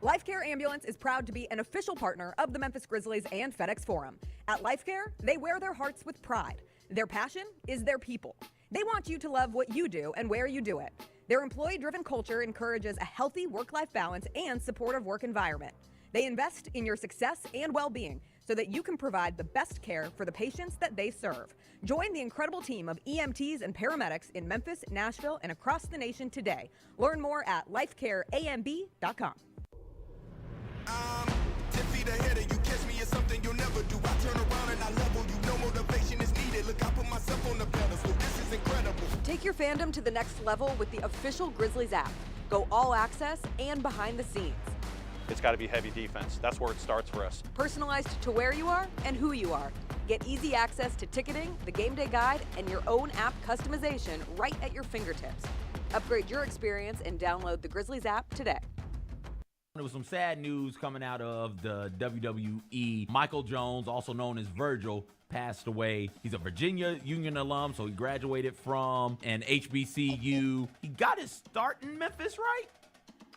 LifeCare Ambulance is proud to be an official partner of the Memphis Grizzlies and FedEx Forum. At LifeCare, they wear their hearts with pride. Their passion is their people. They want you to love what you do and where you do it. Their employee-driven culture encourages a healthy work-life balance and supportive work environment. They invest in your success and well-being so that you can provide the best care for the patients that they serve. Join the incredible team of EMTs and paramedics in Memphis, Nashville, and across the nation today. Learn more at lifecareamb.com. I'm 10 feet ahead of you, catch me is something you'll never do. I turn around and I level you, no motivation is needed. Look, I put myself on the pedestal, this is incredible. Take your fandom to the next level with the official Grizzlies app. Go all access and behind the scenes. It's got to be heavy defense. That's where it starts for us. Personalized to where you are and who you are. Get easy access to ticketing, the game day guide, and your own app customization right at your fingertips. Upgrade your experience and download the Grizzlies app today. There was some sad news coming out of the WWE. Michael Jones, also known as Virgil, passed away. He's a Virginia Union alum, so he graduated from an HBCU. He got his start in Memphis, right?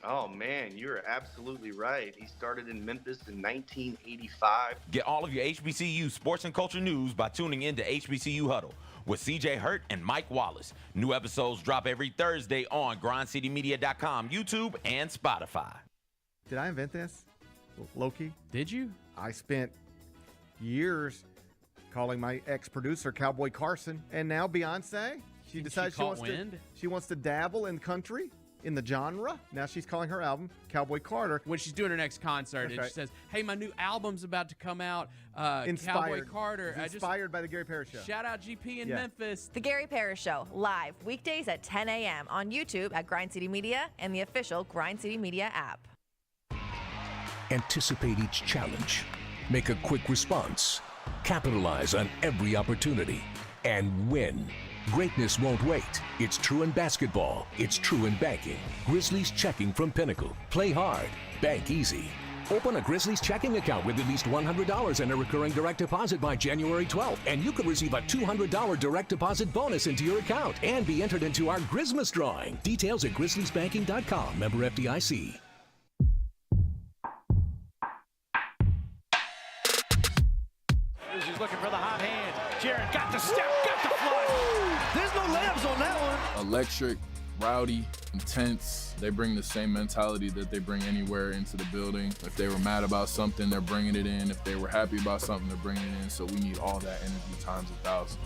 Oh, man, you're absolutely right. He started in Memphis in 1985. Get all of your HBCU sports and culture news by tuning in to HBCU Huddle with CJ Hurt and Mike Wallace. New episodes drop every Thursday on grindcitymedia.com, YouTube, and Spotify. Did I invent this? Low-key? Did you? I spent years calling my ex-producer Cowboy Carson, and now Beyonce. She decides she wants to dabble in country, in the genre. Now she's calling her album Cowboy Carter. When she's doing her next concert, and she says, "Hey, my new album's about to come out. Cowboy Carter." Inspired by the Gary Parrish Show. Shout out GP in Memphis. The Gary Parrish Show, live weekdays at 10 a.m. on YouTube at Grind City Media and the official Grind City Media app. Anticipate each challenge, make a quick response, capitalize on every opportunity, and win. Greatness won't wait. It's true in basketball. It's true in banking. Grizzlies Checking from Pinnacle. Play hard. Bank easy. Open a Grizzlies checking account with at least $100 and a recurring direct deposit by January 12th, and you could receive a $200 direct deposit bonus into your account and be entered into our Grizzmas drawing. Details at grizzliesbanking.com. Member FDIC. He's looking for the hot hand. Jared got the step, got the flush. There's no layups on that one. Electric, rowdy, intense. They bring the same mentality that they bring anywhere into the building. If they were mad about something, they're bringing it in. If they were happy about something, they're bringing it in. So we need all that energy times 1,000.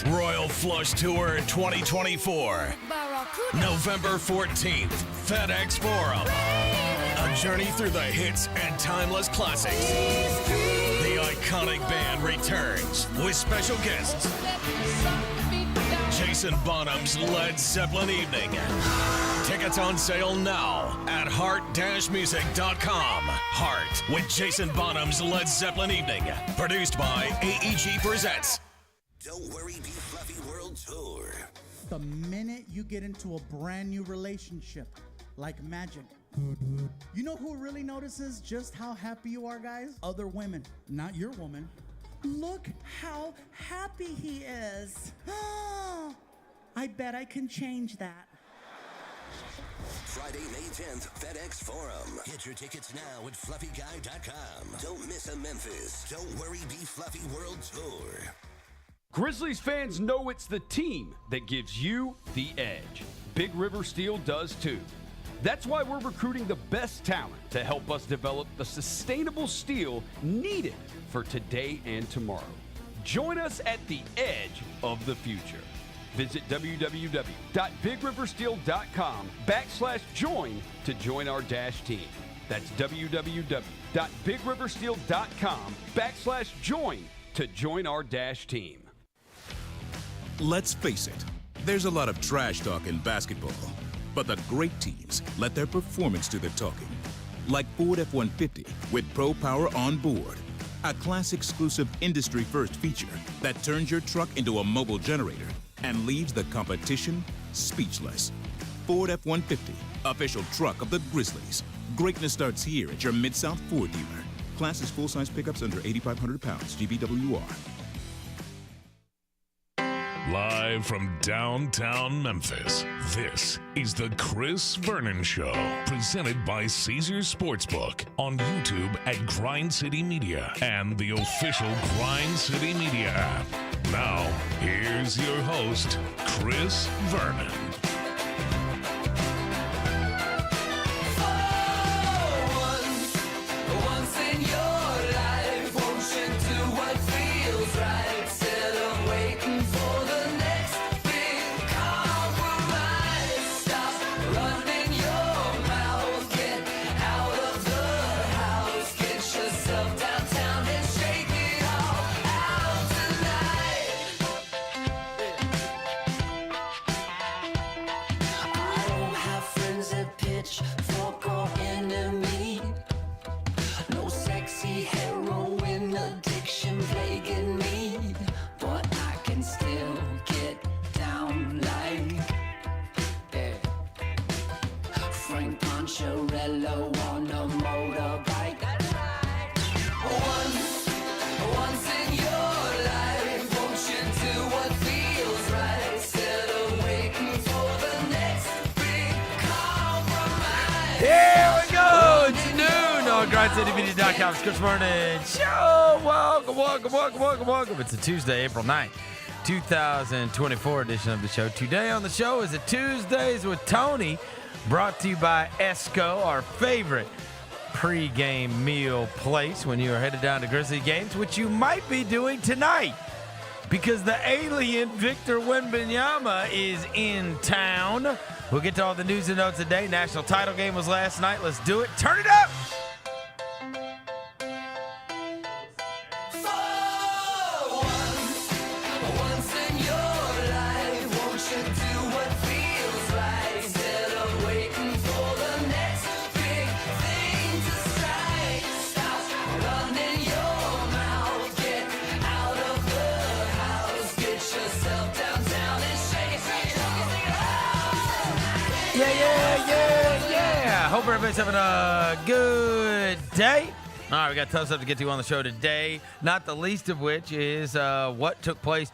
Royal Flush Tour 2024. November 14th, FedEx Forum. A journey through the hits and timeless classics. The iconic band returns with special guests. Jason Bonham's Led Zeppelin Evening. Tickets on sale now at heart-music.com. Heart with Jason Bonham's Led Zeppelin Evening. Produced by AEG Presents. Don't Worry, Be Fluffy World Tour. The minute you get into a brand new relationship, like magic, you know who really notices just how happy you are, guys? Other women, not your woman. Look how happy he is. I bet I can change that. Friday, May 10th, FedEx Forum. Get your tickets now at fluffyguy.com. Don't miss a Memphis Don't Worry, Be Fluffy World Tour. Grizzlies fans know it's the team that gives you the edge. Big River Steel does too. That's why we're recruiting the best talent to help us develop the sustainable steel needed for today and tomorrow. Join us at the edge of the future. Visit www.bigriversteel.com/join to join our dash team. That's www.bigriversteel.com/join to join our dash team. Let's face it, there's a lot of trash talk in basketball, but the great teams let their performance do the talking. Like Ford F-150 with Pro Power on board, a class-exclusive industry-first feature that turns your truck into a mobile generator and leaves the competition speechless. Ford F-150, official truck of the Grizzlies. Greatness starts here at your Mid-South Ford dealer. Class is full-size pickups under 8,500 pounds, GVWR. Live from downtown Memphis, this is the Chris Vernon Show, presented by Caesars Sportsbook on YouTube at Grind City Media and the official Grind City Media app. Now, here's your host, Chris Vernon. GrindCityMedia.com. It's Chris Vernon Show. Welcome. It's a Tuesday, April 9th, 2024 edition of the show. Today on the show is a Tuesdays with Tony, brought to you by Esco, our favorite pregame meal place when you are headed down to Grizzly games, which you might be doing tonight because the alien Victor Wembanyama is in town. We'll get to all the news and notes today. National title game was last night. Let's do it. Turn it up. Hope everybody's having a good day. All right, we got tons of stuff to get to on the show today, not the least of which is what took place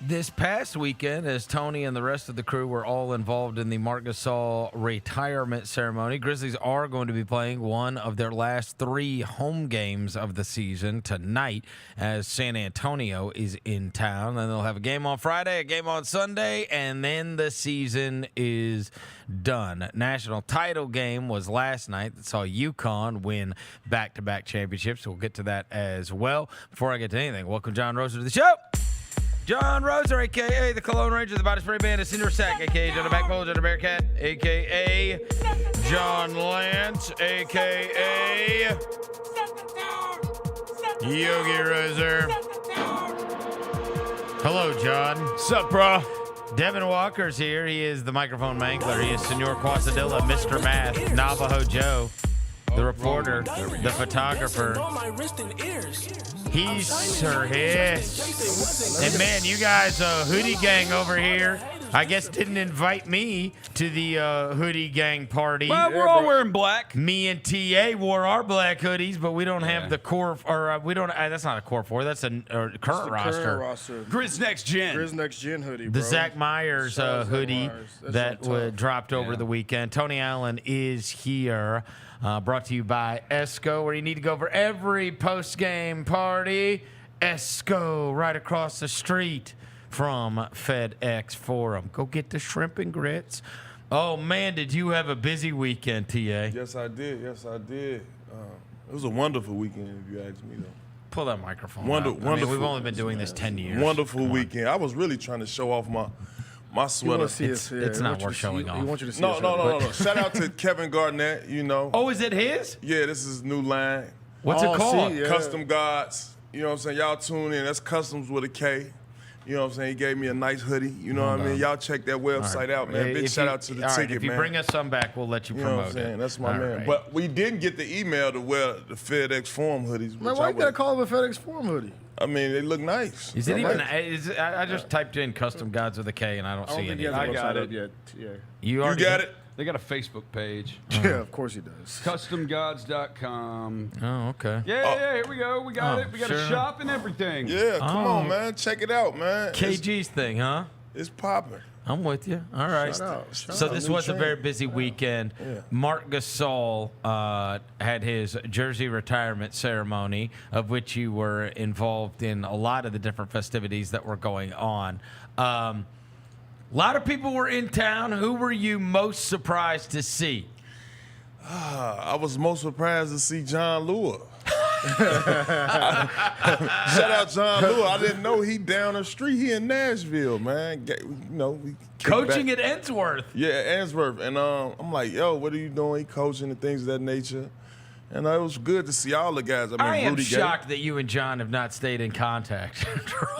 this past weekend as Tony and the rest of the crew were all involved in the Marc Gasol retirement ceremony. Grizzlies are going to be playing one of their last 3 home games of the season tonight as San Antonio is in town. Then they'll have a game on Friday, a game on Sunday, and then the season is done. National title game was last night that saw UCONN win back-to-back championships. We'll get to that as well. Before I get to anything, welcome John Roser to the show. John Roser, a.k.a. the Cologne Ranger, the Body Spray Bandit, Cinder Sack, a.k.a. John the Backbone, John the Bearcat, a.k.a. John Lance, a.k.a. Yogi Roser. Hello, John. Sup, bro? Devin Walker's here. He is the microphone mangler. He is Senor Quasadilla, Mr. Math, Navajo Joe, the reporter, the photographer. He sure is. And man, you guys, hoodie gang over here, I guess didn't invite me to the hoodie gang party. Well, we're all wearing black. Me and TA wore our black hoodies, but we don't have the core, or we don't. That's not a core 4. That's a current roster. Grizz Next Gen. Grizz Next Gen hoodie, bro. The Zach Myers hoodie that dropped over the weekend. Tony Allen is here. Brought to you by Esco, where you need to go for every post-game party. Esco, right across the street from FedEx Forum. Go get the shrimp and grits. Oh, man, did you have a busy weekend, TA? Yes, I did. It was a wonderful weekend, if you ask me, though. Pull that microphone Wonderful. I mean, we've only been doing this 10 years. Wonderful weekend. I was really trying to show off my sweater. It's not worth showing off. Want you to see no. Shout out to Kevin Garnett, you know. Oh, is it his? Yeah, this is his new line. What's it called? Custom Gods. You know what I'm saying? Y'all tune in. That's Customs with a K. You know what I'm saying? He gave me a nice hoodie. You know what I mean? Y'all check that website out, man. Big shout out to the ticket, man. If you bring us some back, we'll let you promote know what I'm saying? it. That's my man. Right. But we didn't get the email to wear the FedEx Forum hoodies. Man, why you gotta call them a FedEx Forum hoodie? I mean, they look nice. Is it even? I just typed in Custom Gods with a K and I don't see any. I got it yet. Yeah. You got it? They got a Facebook page. Yeah, of course he does. CustomGods.com. Oh, okay. Yeah, here we go. We got it. We got a shop and everything. Yeah, come on, man. Check it out, man. KG's thing, huh? It's popping. I'm with you. All right. So this was a very busy weekend. Yeah. Marc Gasol had his jersey retirement ceremony, of which you were involved in a lot of the different festivities that were going on. A lot of people were in town. Who were you most surprised to see? I was most surprised to see John Lua. Shout out John Lua. I didn't know he down the street. He in Nashville, man. We coaching at Ensworth. Yeah, Ensworth. And I'm like, yo, what are you doing? He coaching and things of that nature. And it was good to see all the guys. I am Rudy shocked that you and John have not stayed in contact.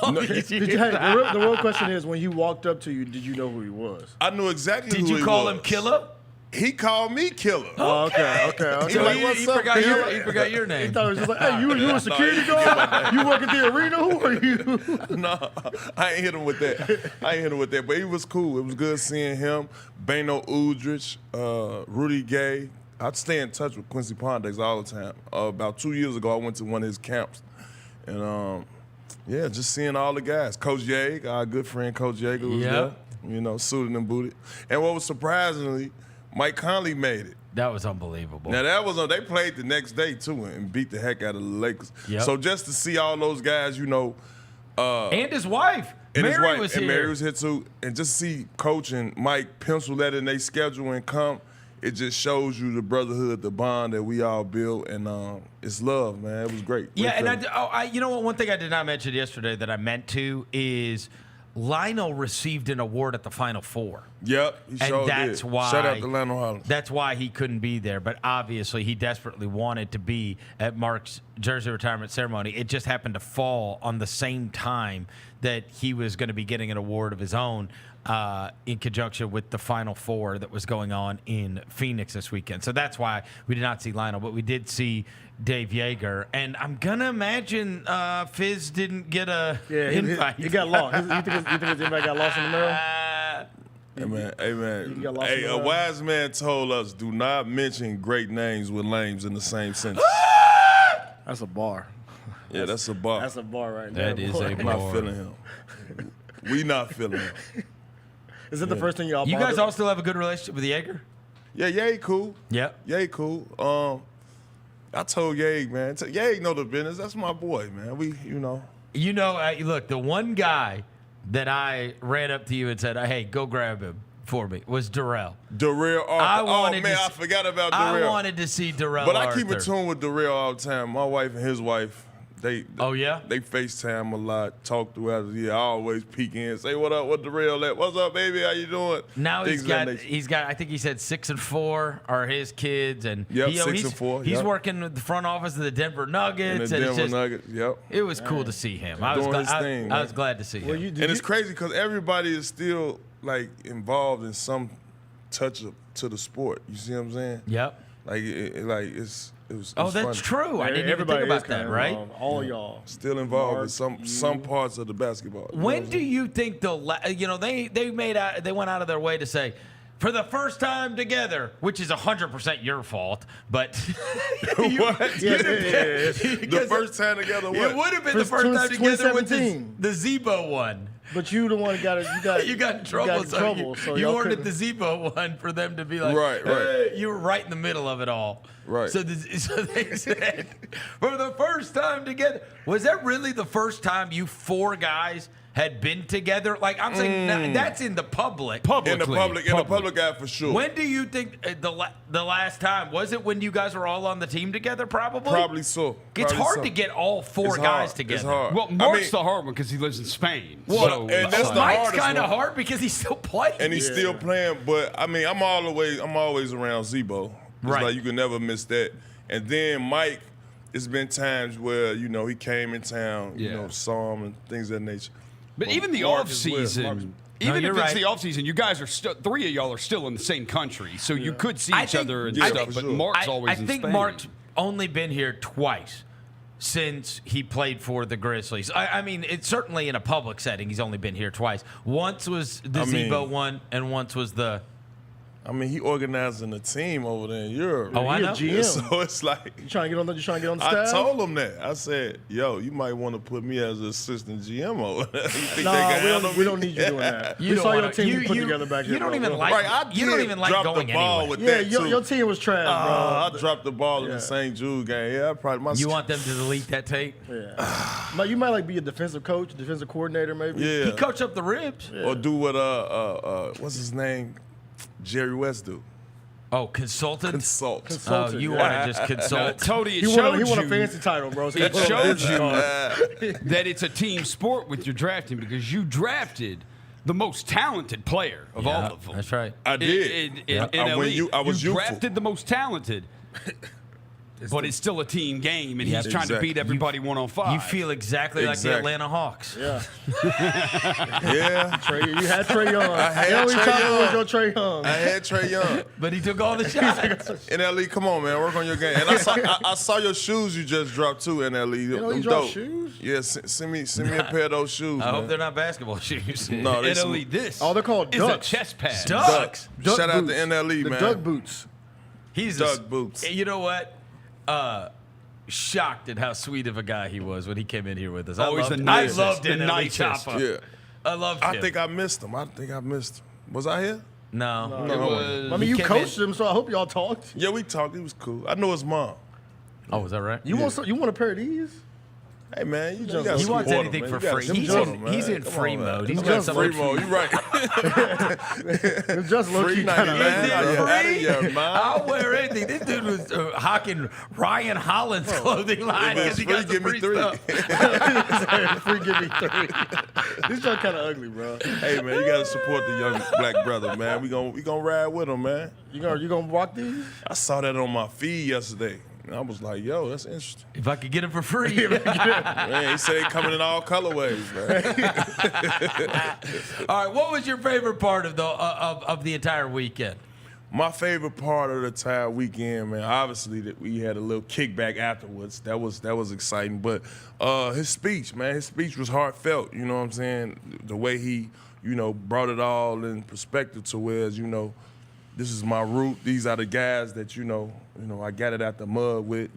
The real question is, when he walked up to you, did you know who he was? I knew exactly who he was. Did you call him Killer? He called me Killer. Oh, okay. So like, what's up, Killer? He forgot your name. He thought it was just like, hey, you a security guard? You work at the arena? Who are you? No, I ain't hit him with that. But he was cool. It was good seeing him. Bano Udrich, Rudy Gay. I'd stay in touch with Quincy Pondex all the time. About 2 years ago, I went to one of his camps. And, just seeing all the guys. Coach Yeager, our good friend Coach Yeager was there. Suited and booted. And what was surprisingly, Mike Conley made it. That was unbelievable. Now, they played the next day, too, and beat the heck out of the Lakers. Yep. So just to see all those guys, and his wife. Mary was here. And Mary was here, too. And just see Coach and Mike pencil that in their schedule and come, it just shows you the brotherhood, the bond that we all built, and it's love, man. It was great. Yeah, and you know what? One thing I did not mention yesterday that I meant to is Lionel received an award at the Final Four. Yep, he sure and that's did. why. Shout out to Lionel Hollins. That's why he couldn't be there, but obviously he desperately wanted to be at Marc's jersey retirement ceremony. It just happened to fall on the same time that he was going to be getting an award of his own in conjunction with the Final Four that was going on in Phoenix this weekend. So that's why we did not see Lionel, but we did see Dave Yeager. And I'm going to imagine Fizz didn't get a invite. He got lost. You think his invite got lost in the mail? Hey, man. Hey, a wise man told us, do not mention great names with lames in the same sentence. That's a bar. Yeah, that's a bar. That's a bar right there. That is a I'm bar. not feeling him. We not feeling him. Is it the first thing y'all You guys all still have a good relationship with Yeager? Yeah, Ye cool. Yep. Ye cool. I told Ye, man. Ye know the business. That's my boy, man. Look, the one guy that I ran up to you and said, hey, go grab him for me was Darrell. Darrell Arthur. I forgot about Darrell. I wanted to see Darrell But Arthur. I keep in tune with Darrell all the time. My wife and his wife, they FaceTime a lot, talk throughout the year. I always peek in, say, what up, what Darrell at? What's up, baby? How you doing? Now he's got, I think he said 6 and 4 are his kids. And 6 and 4. He's working with the front office of the Denver Nuggets. Nuggets, yep. It was cool to see him. I was glad to see him. And it's crazy because everybody is still, involved in some touch up to the sport. You see what I'm saying? Yep. It was that's funny. true. I didn't even think about that, right? All y'all still involved in some parts of the basketball. When do you think they went out of their way to say, for the first time together, which is 100% your fault, but what? The first time together. What? It would have been the first time together with the Zebo one. But you the one got you got in trouble. So you ordered the Zebo one for them to be like, right. Hey, you were right in the middle of it all. Right. So they said, for the first time together. Was that really the first time you 4 guys had been together? I'm saying that's in the public. In the public eye for sure. When do you think the last time? Was it when you guys were all on the team together, probably? Probably so. It's hard to get all 4 guys together. It's hard. Well, Mark's the hard one because he lives in Spain. Well, and that's the Mike's hardest kind of one. hard because he's still playing. And he's still playing, but I'm always around Zebo. It's you can never miss that. And then Mike, it's been times where, he came in town, saw him and things of that nature. But even the off season, even if it's the off season, you guys are still 3 of y'all are still in the same country, so you could see each other and stuff. But Mark's always in Spain. I think Mark's only been here twice since he played for the Grizzlies. I mean, it's certainly in a public setting. He's only been here twice. Once was the Zebo one, and once was the I mean, he organizing a team over there in Europe. Oh, I know. GM. So it's like You trying to get on the staff? I told him that. I said, "Yo, you might want to put me as an assistant GM over there." You think we don't need you doing that. We saw your team you put together back here. You don't bro. even like. You don't even like going anywhere. with Yeah, that too. your team was trash, bro. I dropped the ball in the St. Jude game. Yeah, I probably You want them to delete that tape? Yeah. You might like be a defensive coach, defensive coordinator, maybe. Yeah. He coached up the ribs. Yeah. Or do what what's his name? Jerry West do. Oh, consultant? Consult. Oh, you want to just consult. Tony, He won a fancy title, bro. So It showed you that it's a team sport with your drafting because you drafted the most talented player of all of them. That's right. I did. In LA, I was you youthful. drafted the most talented. But it's still a team game, and he's trying to beat everybody 1-on-5. You feel exactly like the Atlanta Hawks. Yeah. Yeah. You had Trey Young. I had Trey Young. Was your Trey Young. I had Trey Young. But he took all the shots. NLE, come on, man. Work on your game. And I saw your shoes you just dropped too, NLE. You Them dropped dope. shoes? Yeah, send me a pair of those shoes. I man. hope they're not basketball shoes. No, they NLE, this they're called is ducks. a chest pad. Ducks. Duck Shout out boots. to NLE, The man. duck boots. He's Duck boots. You know what? Shocked at how sweet of a guy he was when he came in here with us. I Oh, he's the loved nicest. I loved The him. nicest. Chopper. Yeah. I loved him. I think I missed him. Was I here? No. It was, I mean, you came coached him, so I hope y'all talked. Yeah, we talked. He was cool. I know his mom. Oh, was that right? You want a pair of these? Hey, man, you just- gotta He wants support anything him, for man. You gotta free. He's support in, him, man. he's in Come free on, man. mode. He's He's got in something free mode. You're right. Just low Free key kind of 99. He's Out in of free. your mind. I'll wear anything. This dude was hawking Ryan Holland's clothing line If it's because he free, got some give me free three. stuff. free. Give me 3. These are kind of ugly, bro. Hey, man, you gotta support the young black brother, man. We gonna ride with him, man. You gonna rock these? I saw that on my feed yesterday. And I was like, yo, that's interesting. If I could get him for free. Man, he said they coming in all colorways, man. All right, what was your favorite part of the entire weekend? My favorite part of the entire weekend, man, obviously that we had a little kickback afterwards. That was exciting. But his speech, man, his speech was heartfelt. You know what I'm saying? The way he, brought it all in perspective to where, this is my root. These are the guys that, I got it out the mud with,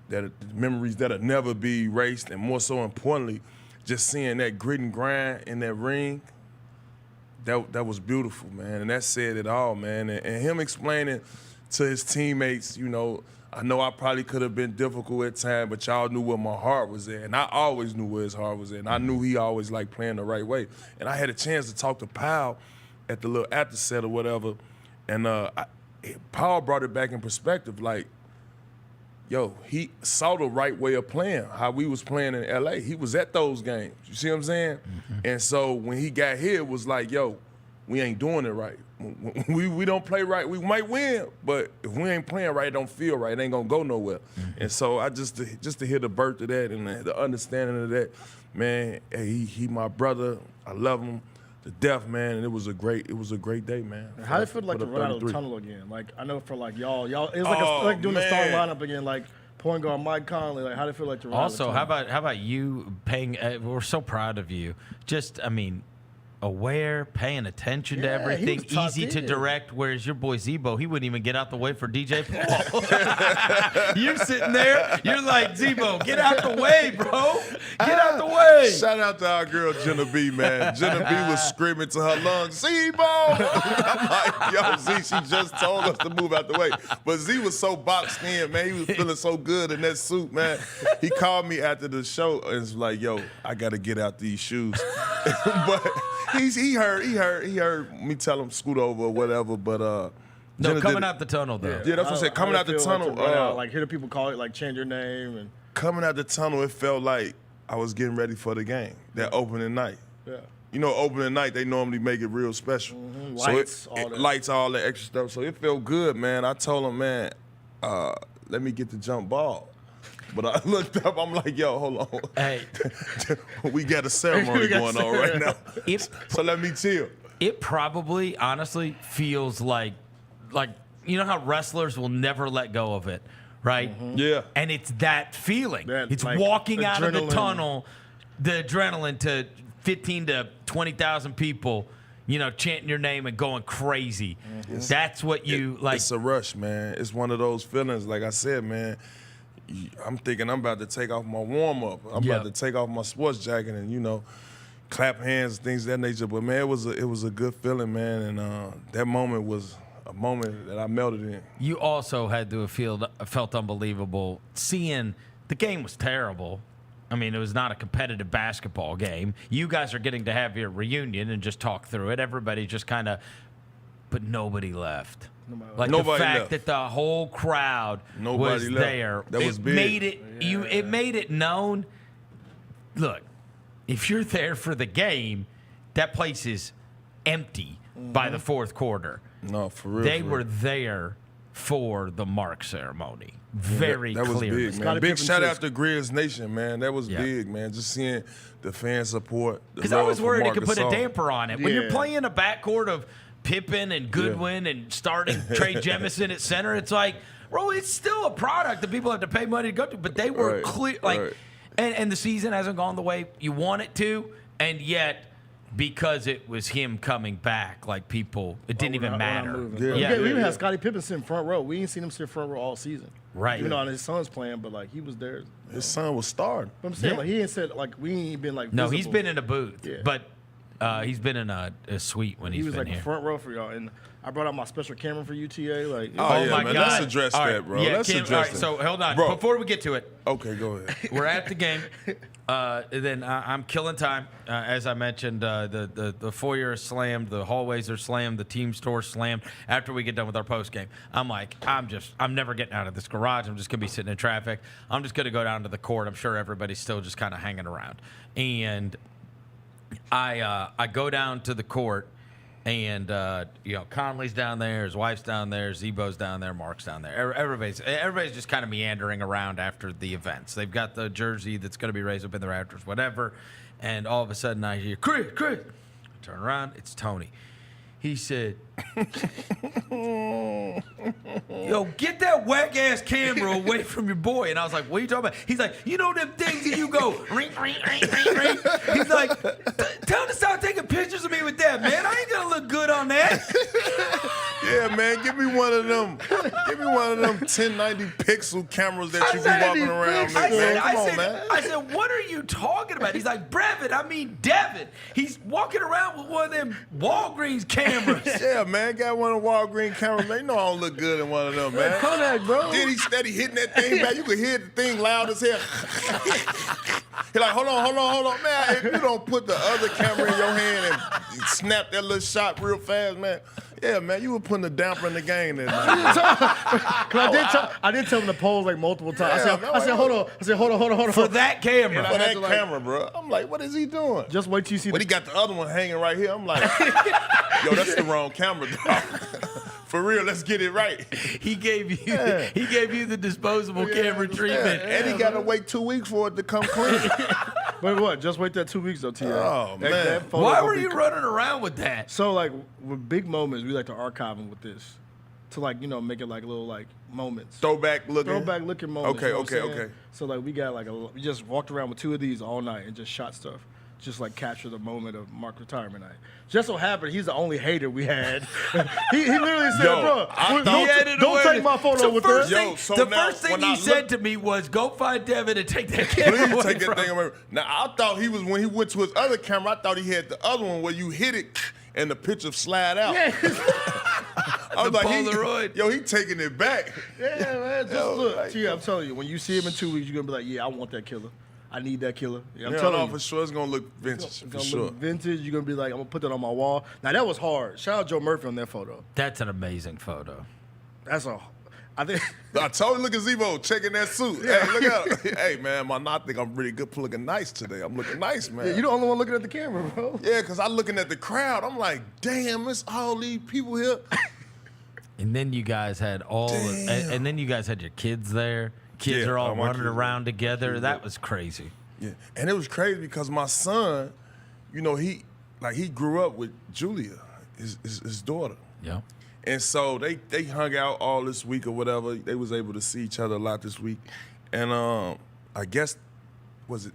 that memories that'll never be erased. And more so importantly, just seeing that grit and grind in that ring, that was beautiful, man. And that said it all, man. And him explaining to his teammates, I know I probably could have been difficult at times, but y'all knew where my heart was at. And I always knew where his heart was at. And I knew he always liked playing the right way. And I had a chance to talk to Powell at the little after set or whatever. And Powell brought it back in perspective, like, yo, he saw the right way of playing, how we was playing in L.A. He was at those games. You see what I'm saying? Mm-hmm. And so when he got here, it was like, yo, we ain't doing it right. We don't play right. We might win, but if we ain't playing right, it don't feel right. It ain't going to go nowhere. Mm-hmm. And so I just to hear the birth of that and the understanding of that, man, hey, he my brother. I love him to death, man, and it was a great day, man. How did it feel like to run out of the tunnel again? Like I know for like y'all, it was like doing the starting lineup again, like point guard Mike Conley. Like how did it feel like to run out of the tunnel? how about you paying? We're so proud of you. Just aware, paying attention to everything, easy to direct. Whereas your boy Zebo, he wouldn't even get out the way for DJ Paul. You're sitting there, you're like, Zebo, get out the way, bro. Get out the way. Shout out to our girl Jenna B, man. Jenna B was screaming to her lungs, Zebo! I'm like, yo, Z, she just told us to move out the way. But Z was so boxed in, man. He was feeling so good in that suit, man. He called me after the show and was like, yo, I got to get out these shoes. But he heard me tell him scoot over or whatever, but coming out the tunnel though. Yeah, that's what I said. Coming out the tunnel, like hear the people call it like change your name and coming out the tunnel, it felt like I was getting ready for the game. That opening night. Yeah. Opening night they normally make it real special. Mm-hmm. Lights, all that extra stuff. So it felt good, man. I told him, man, let me get the jump ball. But I looked up, I'm like, yo, hold on. Hey. We got a ceremony going on right now. So let me chill. It probably, honestly, feels like you know how wrestlers will never let go of it, right? Mm-hmm. Yeah. And it's that feeling. It's like walking out of the adrenaline. tunnel, the adrenaline to 15 to 20,000 people. chanting your name and going crazy. That's what you like. It's a rush, man. It's one of those feelings. Like I said, man, I'm thinking I'm about to take off my warm-up. I'm about to take off my sports jacket and, clap hands and things of that nature. But, man, it was a good feeling, man. And that moment was a moment that I melted in. You also had to have felt unbelievable seeing the game was terrible. I mean, it was not a competitive basketball game. You guys are getting to have your reunion and just talk through it. Everybody just kind of, but nobody left. Nobody the fact left. That the whole crowd was left. there. That was big. It made it known. Look, if you're there for the game, that place is empty by the fourth quarter. No, for real. They were there for the Marc ceremony. Very that clearly. was big, man. Big shout out to Grizz Nation, man. That was big, man. Just seeing the fan support. Because I was worried it could put a damper on it. When you're playing a backcourt of Pippen and Goodwin and starting Trey Jemison at center, it's like, bro, it's still a product that people have to pay money to go to. But they were clear. And the season hasn't gone the way you want it to. And yet, because it was him coming back, like people, it didn't even matter. We even had Scottie Pippen sit in front row. We ain't seen him sit in front row all season. Right. Even though his son's playing, but like he was there. His son was starting. But I'm saying, like he ain't said like we ain't been like. No, visible. he's been in a booth, but he's been in a suite when he's been here. He was like front row for y'all, and I brought out my special camera for UTA. Like, oh my man, God. let's address that, bro. Yeah, Let's address that. So hold on, bro. before we get to it. Okay, go ahead. We're at the game. Then I'm killing time. As I mentioned, the foyer is slammed, the hallways are slammed, the team store slammed. After we get done with our post game, I'm like, I'm never getting out of this garage. I'm just gonna be sitting in traffic. I'm just gonna go down to the court. I'm sure everybody's still just kind of hanging around. And I go down to the court. And Conley's down there, his wife's down there, Zebo's down there, Mark's down there. Everybody's just kind of meandering around after the events. They've got the jersey that's going to be raised up in the rafters, whatever. And all of a sudden I hear, Chris. I turn around, it's Tony. He said, yo, get that whack-ass camera away from your boy. And I was like, what are you talking about? He's like, you know them things that you go, ring, ring, ring, ring, ring. He's like, tell him to stop taking pictures of me with that, man. I ain't going to look good on that. Yeah, man, give me one of them. Give me one of them 1090 pixel cameras that you be walking around with, man. Come on, man. I said, what are you talking about? He's like, Devin. He's walking around with one of them Walgreens cameras. Yeah, man, got one of the Walgreens cameras. Man, you know I don't look good in one of them, man. Kodak, bro. Then he steady hitting that thing back. You could hear the thing loud as hell. He's like, hold on, man. If you don't put the other camera in your hand and snap that little shot real fast, man. Yeah, man, you were putting a damper in the game there, man. I did tell him to pose like multiple times. I said, hold on. For that camera. For that camera, bro. I'm like, what is he doing? Just wait till you see. But he got the other one hanging right here. I'm like, yo, that's the wrong camera, dog. For real, let's get it right. He gave you the disposable camera treatment. And he got to wait 2 weeks for it to come clean. Wait, what? Just wait that 2 weeks, though, T.A. Oh, man. Why were you running around with that? So, like, with big moments, we like to archive them with this. To, like, make it, like, little, like, moments. Throwback looking moments. Okay. So, like, we got, like, we just walked around with 2 of these all night and just shot stuff. Just like capture the moment of Marc retirement night. Just so happened he's the only hater we had. he literally said, "Bro, don't take my photo with this." The first thing he said to me was, "Go find Devin and take that camera Please away take from that thing away." Now I thought he was when he went to his other camera. I thought he had the other one where you hit it and the picture slide out. Yeah. I was the like, Polaroid. he taking it back. Yeah, man. Just look. T, I'm telling you, when you see him in 2 weeks, you're gonna be like, "Yeah, I want that killer. I need that killer." Yeah, I'm telling you. For sure, it's gonna look vintage. It's gonna look vintage. You're gonna be like, I'm gonna put that on my wall. Now that was hard. Shout out Joe Murphy on that photo. That's an amazing photo. I think I told you, look at Zebo checking that suit. Yeah. Hey, look at him. Hey, man, I think I'm really good for looking nice today. I'm looking nice, man. Yeah, you're the only one looking at the camera, bro. Yeah, because I'm looking at the crowd. I'm like, damn, it's all these people here. And then you guys had and then you guys had your kids there. Kids are all running around together. That was crazy. Yeah, and it was crazy because my son, he grew up with Julia, his daughter. Yeah. And so they hung out all this week or whatever. They was able to see each other a lot this week. And I guess, was it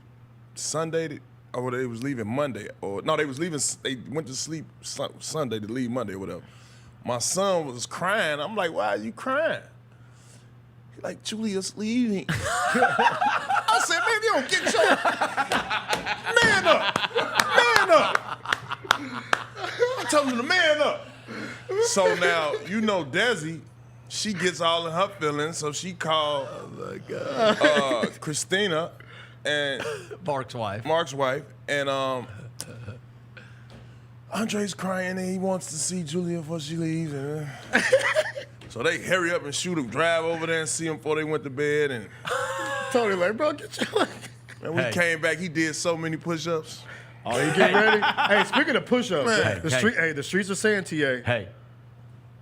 Sunday? or they was leaving Monday, or no, they went to sleep Sunday to leave Monday or whatever. My son was crying. I'm like, why are you crying? He's like, Julia's leaving. I said, man, you don't get your man up. I told him to man up. So now, you know Desi, she gets all in her feelings, so she called Christina and Mark's wife, and Andre's crying and he wants to see Julia before she leaves. So they hurry up and shoot him, drive over there and see him before they went to bed. And Tony like, bro, get your. And we came back, he did so many push-ups. Oh, you getting ready? Hey, speaking of push-ups, the streets are saying, TA. Hey,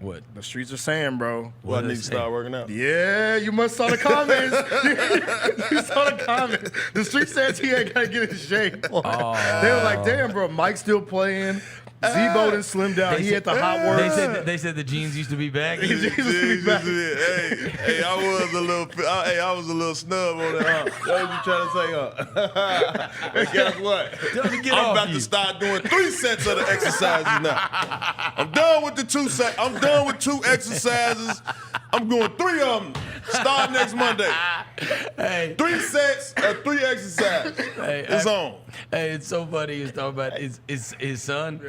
what? The streets are saying, bro. Well, I need to start working out. Yeah, you must saw the comments. You saw the comments. The streets said TA gotta get in shape. Oh. They were like, damn, bro, Mike's still playing. Z-Bo done slimmed down. He had the hot work. They said the jeans used to be baggy. Hey, I was a little snub on that. That's what you trying to say, Hey, guess what? I'm about to start doing 3 sets of the exercises now. I'm done with the 2 sets. I'm done with 2 exercises. I'm going 3 of them. Start next Monday. Hey, 3 sets of 3 exercises. It's on. Hey, it's so funny he's talking about his son,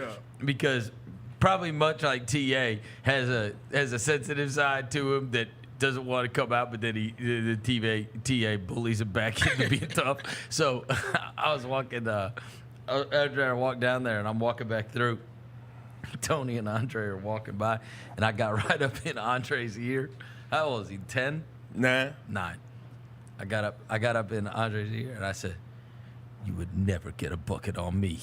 because probably much like TA has a sensitive side to him that doesn't want to come out, but then the TA bullies him back into being tough. So I was walking after I walked down there, and I'm walking back through. Tony and Andre are walking by, and I got right up in Andre's ear. How old is he? 10? 9. I got up in Andre's ear, and I said, "You would never get a bucket on me."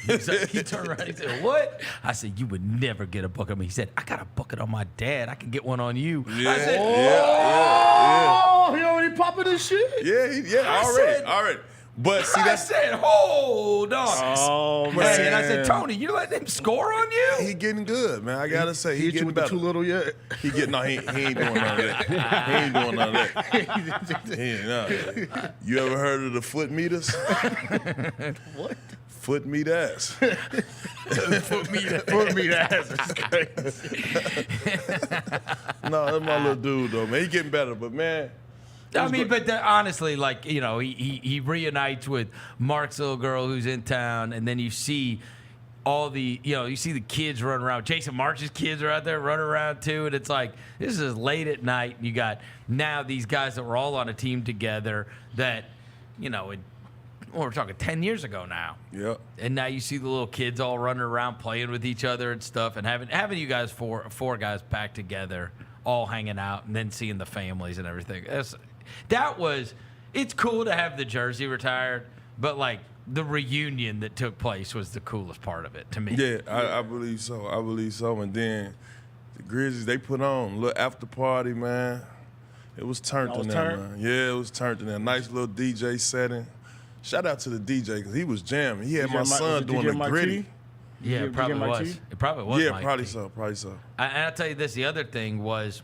He turned around. He said, "What?" I said, "You would never get a bucket on me." He said, "I got a bucket on my dad. I can get one on you." Yeah, I said, "Oh, he already popping his shit." Yeah, already. But see, I said, "Hold on." Oh man! And I said, "Tony, you letting him score on you?" He getting good, man. I gotta say, he getting with better. The too little yet. He ain't doing none of that. He ain't doing none of that. You ever heard of the foot meters? What? Foot meet ass. Foot meet ass. That's crazy. No, that's my little dude though, man. He getting better, but man. I mean, but honestly, like, you know, he reunites with Mark's little girl who's in town, and then you see all the, you know, you see the kids running around. Jason March's kids are out there running around too, and it's like, this is late at night, and you got now these guys that were all on a team together that, you know, we're talking 10 years ago now. Yep. And now you see the little kids all running around playing with each other and stuff, and having you guys four guys back together, all hanging out, and then seeing the families and everything. It's cool to have the jersey retired, but like the reunion that took place was the coolest part of it to me. Yeah, I believe so. And then the Grizzlies, they put on a little after party, man. It was turned in there, man. Yeah, it was turned in there. Nice little DJ setting. Shout out to the DJ because he was jamming. He had my son doing the gritty. Yeah, it probably was. It probably was. Yeah, Mike probably T. so. And I'll tell you this: the other thing was,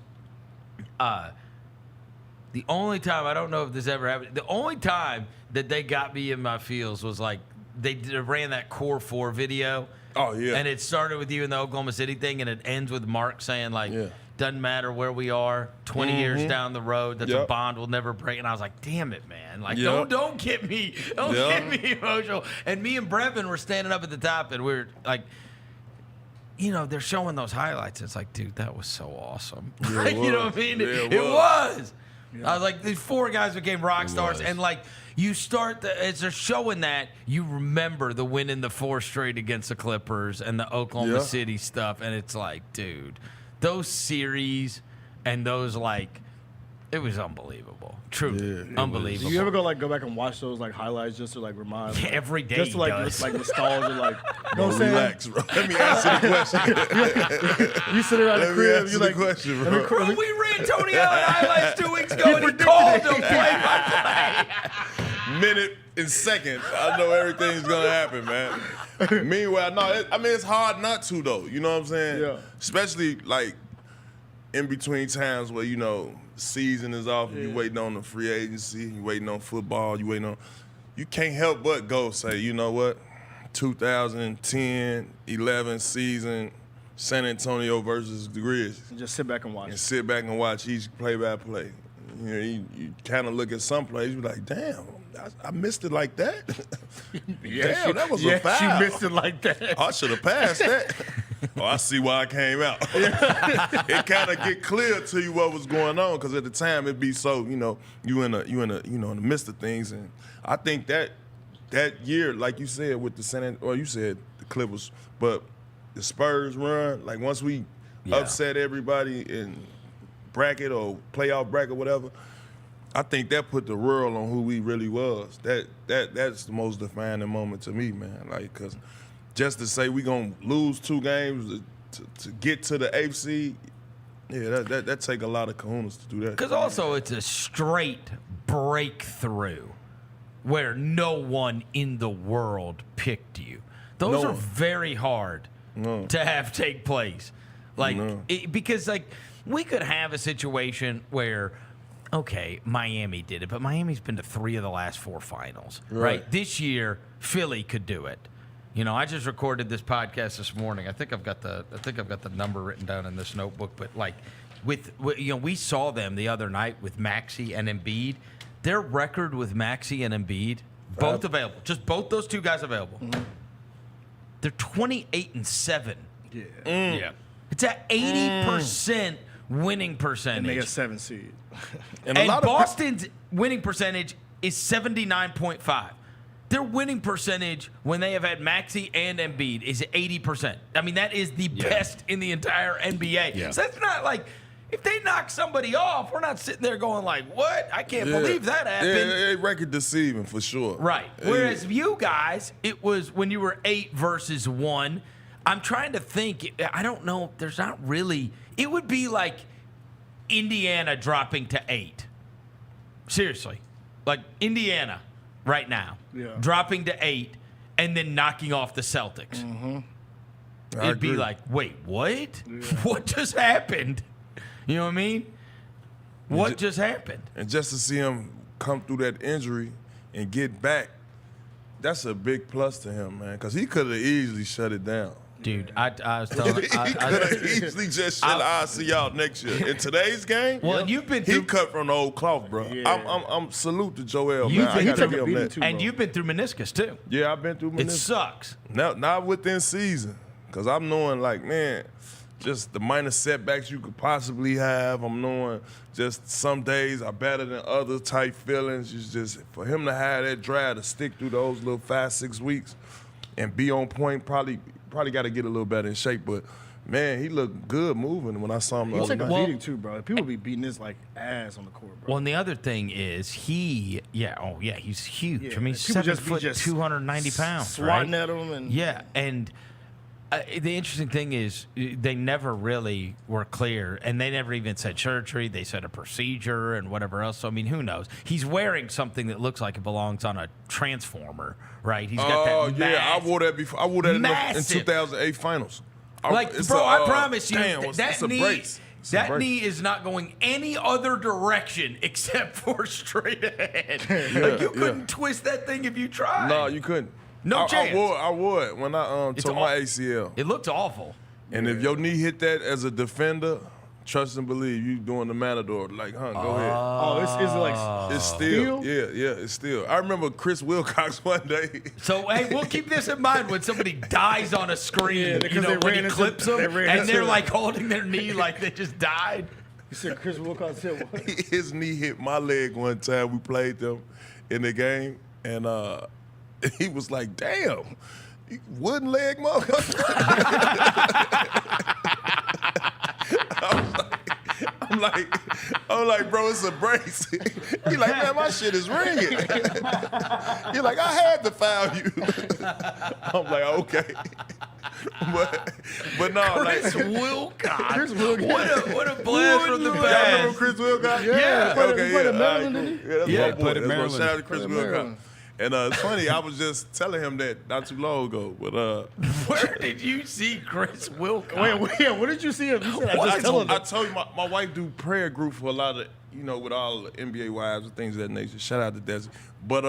the only time, I don't know if this ever happened, the only time that they got me in my feels was like they ran that Core 4 video. Oh, yeah. And it started with you in the Oklahoma City thing, and it ends with Mark saying, like, doesn't matter where we are, 20 years down the road, that's a bond we'll never break. And I was like, damn it, man. Like, don't get me emotional. And me and Brevin were standing up at the top, and we were like, you know, they're showing those highlights. It's like, dude, that was so awesome. Yeah, you know what I mean? Yeah, it was. I was like, these 4 guys became rock stars, and like you start as they're showing that, you remember the win in the 4 straight against the Clippers and the Oklahoma City stuff, and it's like, dude, those series and those, like, it was unbelievable, truly unbelievable. Do you ever go back and watch those like highlights just to like remind? Yeah, every day, just to like nostalgia, like. You know what I'm saying? Relax, bro. Let me answer the question. You sit around the crib. You like question, bro. Bro, we ran Tony Allen highlights 2 weeks ago, and he called them play by play. Minute and second, I know everything's gonna happen, man. Meanwhile, no, it's hard not to though. You know what I'm saying? Yeah. Especially like in between times where, you know, season is off and you waiting on the free agency, you waiting on football, you you can't help but go say, you know what, 2010-11 season, San Antonio versus the Grizzlies. And just sit back and watch. And sit back and watch each play-by-play. You know, you kind of look at some plays, you're like, damn, I missed it like that? Damn, that was a foul. She missed it like that. I should have passed that. Oh, I see why I came out. It kind of get clear to you what was going on, because at the time it'd be so, you in the midst of things. And I think that year, like you said with you said the Clippers, but the Spurs run, like once we upset everybody in bracket or playoff bracket, whatever, I think that put the world on who we really was. That's the most defining moment to me, man. Like, cause just to say we gonna lose 2 games to get to the AFC, that take a lot of kahunas to do that. Because also it's a straight breakthrough where no one in the world picked you. Those are very hard to have take place. Like, because like we could have a situation where, okay, Miami did it, but Miami's been to 3 of the last 4 finals, right? This year, Philly could do it. I just recorded this podcast this morning. I think I've got the number written down in this notebook. But like, we saw them the other night with Maxey and Embiid. Their record with Maxey and Embiid, both available, just both those 2 guys available. Mm-hmm. They're 28-7. Yeah. Yeah. It's at 80% winning percentage. And they got 7 seed. And Boston's winning percentage is 79.5. Their winning percentage when they have had Maxey and Embiid is 80%. I mean, that is the best in the entire NBA. Yeah. So that's not like, if they knock somebody off, we're not sitting there going like, what? I can't believe that happened. Yeah, record deceiving for sure. Right. Whereas you guys, it was when you were 8 versus 1. I'm trying to think. I don't know. There's not really. It would be like Indiana dropping to 8. Seriously. Like Indiana right now. Yeah. Dropping to 8 and then knocking off the Celtics. Mm-hmm. It'd be like, wait, what? Yeah. What just happened? You know what I mean? What just happened? And just to see him come through that injury and get back, that's a big plus to him, man, because he could have easily shut it down. Dude, I was telling he could have easily just said, I'll see y'all next year. In today's game, you've been through, he cut from the old cloth, bro. Yeah. I'm salute to Joel, man. I gotta give him that. And you've been through meniscus, too. Yeah, I've been through meniscus. It sucks. Not within season, because I'm knowing, like, man, just the minor setbacks you could possibly have. I'm knowing just some days are better than other type feelings. It's just for him to have that drive to stick through those little 5-6 weeks and be on point, probably got to get a little better in shape. But, man, he looked good moving when I saw him the other night. He's like a beating, too, bro. People be beating his, like, ass on the court, bro. Well, and the other thing is he's huge. Yeah, I mean, 7 foot, 290 pounds, swatting right? at him. And yeah, and the interesting thing is they never really were clear, and they never even said surgery. They said a procedure and whatever else. So, I mean, who knows? He's wearing something that looks like it belongs on a transformer, right? He's got that I wore that before. I wore that in 2008 finals. I promise you, that knee is not going any other direction except for straight ahead. Like, you couldn't twist that thing if you tried. No, you couldn't. No chance. I wore it when I tore my ACL. It looked awful. And if your knee hit that as a defender, trust and believe you doing the matador. Like, go ahead. Oh, it's still. Yeah, it's still. I remember Chris Wilcox one day. So, hey, we'll keep this in mind when somebody dies on a screen. Yeah, when he clips them, and they're like holding their knee like they just died. You said Chris Wilcox hit what? His knee hit my leg one time. We played them in the game, and he was like, damn, wooden leg motherfucker. I'm like, bro, it's a brace. He like, man, my shit is ringing. He like, I had to foul you. I'm like, okay. But no, Chris Wilcox. What a blast from the past. Remember Chris Wilcox? Yeah. Okay, played in Maryland, didn't he? Yeah, played in Maryland. Shout out to Chris Wilcox. And it's funny, I was just telling him that not too long ago. But where did you see Chris Wilcox? Wait, what did you see him? You said, I told you my wife do prayer group for a lot of, with all the NBA wives and things of that nature. Shout out to Desi. But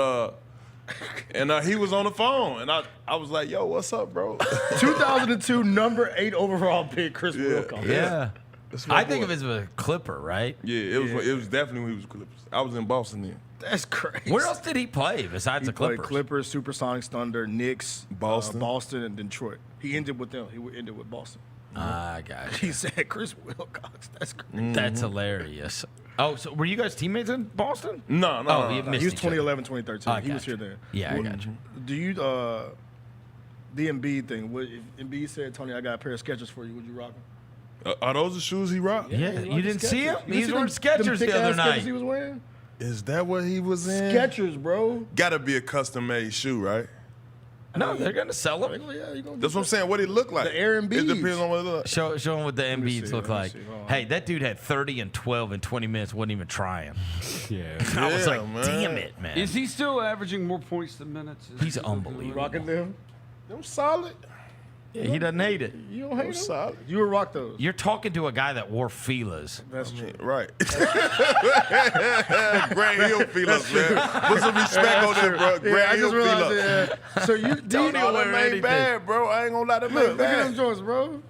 And he was on the phone, and I was like, "Yo, what's up, bro?" 2002 number 8 overall pick, Chris Wilcox. Yeah. That's my I think boy. of him as a Clipper, right? Yeah, it was definitely when he was Clippers. I was in Boston then. That's crazy. Where else did he play besides the played Clippers? Clippers, Supersonics, Thunder, Knicks, Boston, and Detroit. He ended with them. He ended with Boston. I got He said Chris Wilcox. That's crazy. That's hilarious. Oh, so were you guys teammates in Boston? No. You missed He was each other. 2011, 2013. I He was got you. here then. Yeah, I got you. Do you, the Embiid thing, if Embiid said, Tony, I got a pair of Skechers for you, would you rock them? Are those the shoes he rocked? Yeah, you didn't see him? You He was see wearing them Skechers the other thick-ass night. Skechers he was wearing? Is that what he was in? Skechers, bro. Gotta be a custom-made shoe, right? No, they're gonna sell them. Yeah, you gonna That's what I'm saying. What it look like? The Air Embiids. It depends on what it look like. Show them what the Embiids see, look let me like. see. Hold on. Hey, that dude had 30 and 12 in 20 minutes. Wasn't even trying. Yeah. I was Yeah, like, man. damn it, man. Is he still averaging more points than minutes? He's unbelievable. Rocking them? Them solid. Yeah, he doesn't hate it. You don't hate them? Solid. You would rock those. You're talking to a guy that wore Fila's. That's true. Right. Grand Hill feelers, man. Put some respect on that, bro. Grand I Hill just realized feelers. it. Yeah. So you Don't No, wear them anything. ain't bad, bro. I ain't gonna lie, them ain't look at them bad. joints, bro.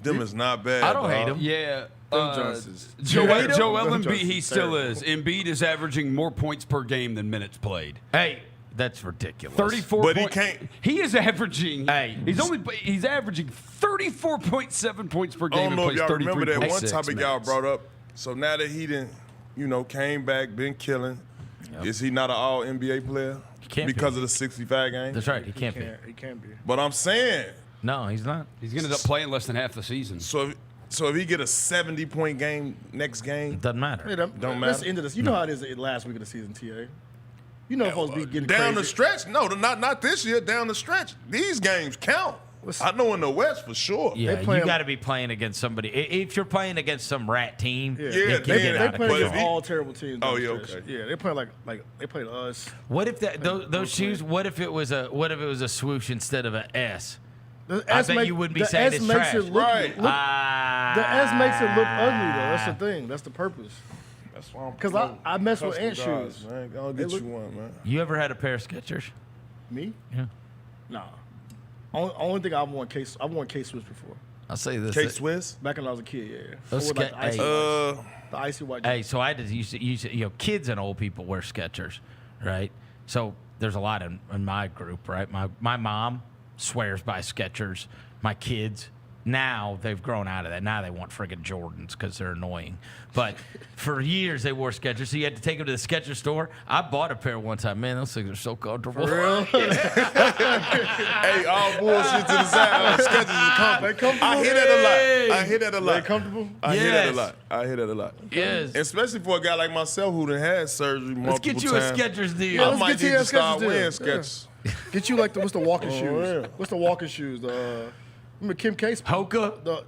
Them is not bad. I don't hate dog. them. Yeah. Them Johnsons. Joel Them Embiid, Johnsons he still terrible. is. Embiid is averaging more points per game than minutes played. Hey, that's ridiculous. 34. But he can't. He is averaging. Hey. He's averaging 34.7 points per I game don't and know if plays y'all 33. remember that one 6 topic y'all minutes. brought up. So now that he didn't, came back, been killing, is he not an all NBA player? He can't because be. of the 65 games? That's right. He can't be. He can't be. But I'm saying, No, he's not. He's going to end up playing less than half the season. so if he get a 70-point game next game, It doesn't matter. Hey, Don't Let's matter. end this. You know how it is last week of the season, TA. You know folks be getting down the crazy. stretch, no, not this year, down the stretch, these games count. I know in the West for sure. Yeah, They play you 'em- got to be playing against somebody. If you're playing against some rat team, Yeah, it Yeah, can they- get they out of play But against if he- all terrible teams. Oh, down the yeah, stretch. okay. Yeah, they play like they played us. What if those shoes? What if it was a swoosh instead of an S? The I S bet make- you wouldn't be the saying S it's makes trash. it look, Right. look- the S makes it look ugly though. That's the thing. That's the purpose. That's why I'm 'Cause I mess with ant custom guys, shoes. Man. I'll They get look- you one, man. You ever had a pair of Skechers? Me? Yeah. Nah. Only thing I've worn K Swiss before. I'll say this. K Swiss? Back when I was a kid, yeah. Those I wore, like, the icy hey. whites. The icy white. Hey, so I just used to, kids and old people wear Skechers, right? So there's a lot in my group, right? My mom swears by Skechers. My kids, now they've grown out of that. Now they want friggin' Jordans because they're annoying. But for years they wore Skechers, so you had to take them to the Skechers store. I bought a pair one time. Man, those things are so comfortable. For real? Hey, all bullshit to the side. Skechers is comfortable. I hear that a lot. I hear that a lot. They comfortable? I hear that a Yes. lot. I hear that a lot. Yes. Especially for a guy like myself who done had surgery multiple Let's get you times. a Skechers deal. Yeah, I let's might get you need a to start Skechers deal. wearing Yeah. Skechers. Get you like the what's the walking Oh, shoes? yeah. What's the walking shoes? Remember Kim K? Hoka? The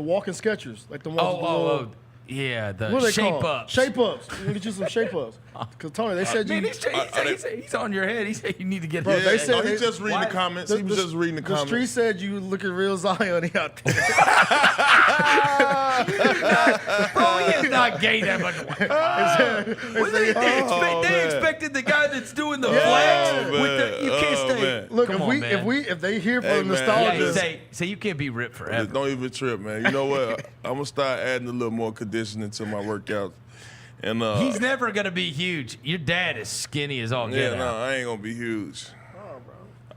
walking Skechers, like the ones. with the little- yeah, the What are they shape called? ups. Shape ups. You can get you some shape ups. Because Tony, they said Man, you. he's on your head. He said you need to get. Bro, that. they said Oh, he they- just reading the comments. He was just reading the The comments. street said you looking real Zion out there. Bro, he is not gay that much. They expected the guy that's doing the flags with the. You can't stay. Look, Come if on, we man. if they here for Hey, the man, nostalgia, Yeah, say you can't be ripped forever. Don't even trip, man. You know what? I'm gonna start adding a little more conditioning to my workouts. And He's never gonna be huge. Your dad is skinny as all yeah, get no, out. I ain't gonna be huge.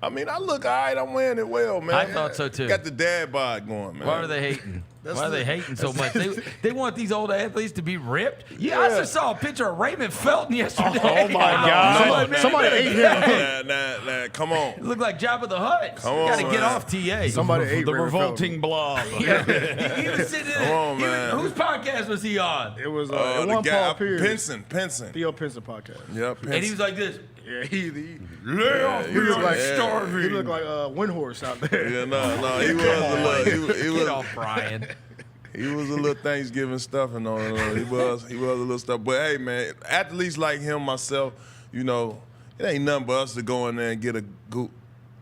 I mean, I look all right. I'm wearing it well, man. I thought so, too. Got the dad bod going, man. Why are they hating? Why are they hating so much? They want these old athletes to be ripped. Yeah, I just saw a picture of Raymond Felton yesterday. Oh, my God. Somebody ate him. Nah, come on. Look like Jabba the Hutt. Come Got to on, get man. off TA. Somebody ate The Raymond revolting blob. Yeah. He was sitting Come on, man. Whose podcast was he on? It was The one guy, Paul Pierce. Pinson. Theo Pinson podcast. Yep, Pinson. And he was like this. Yeah, he Lay off he me, looked I'm like starving. He looked like Windhorse out there. Yeah, no, he was a little. He Get was. off, Brian. He was a little Thanksgiving stuff and all. He was a little stuff. But hey, man, athletes like him, myself, it ain't nothing but us to go in there and get a good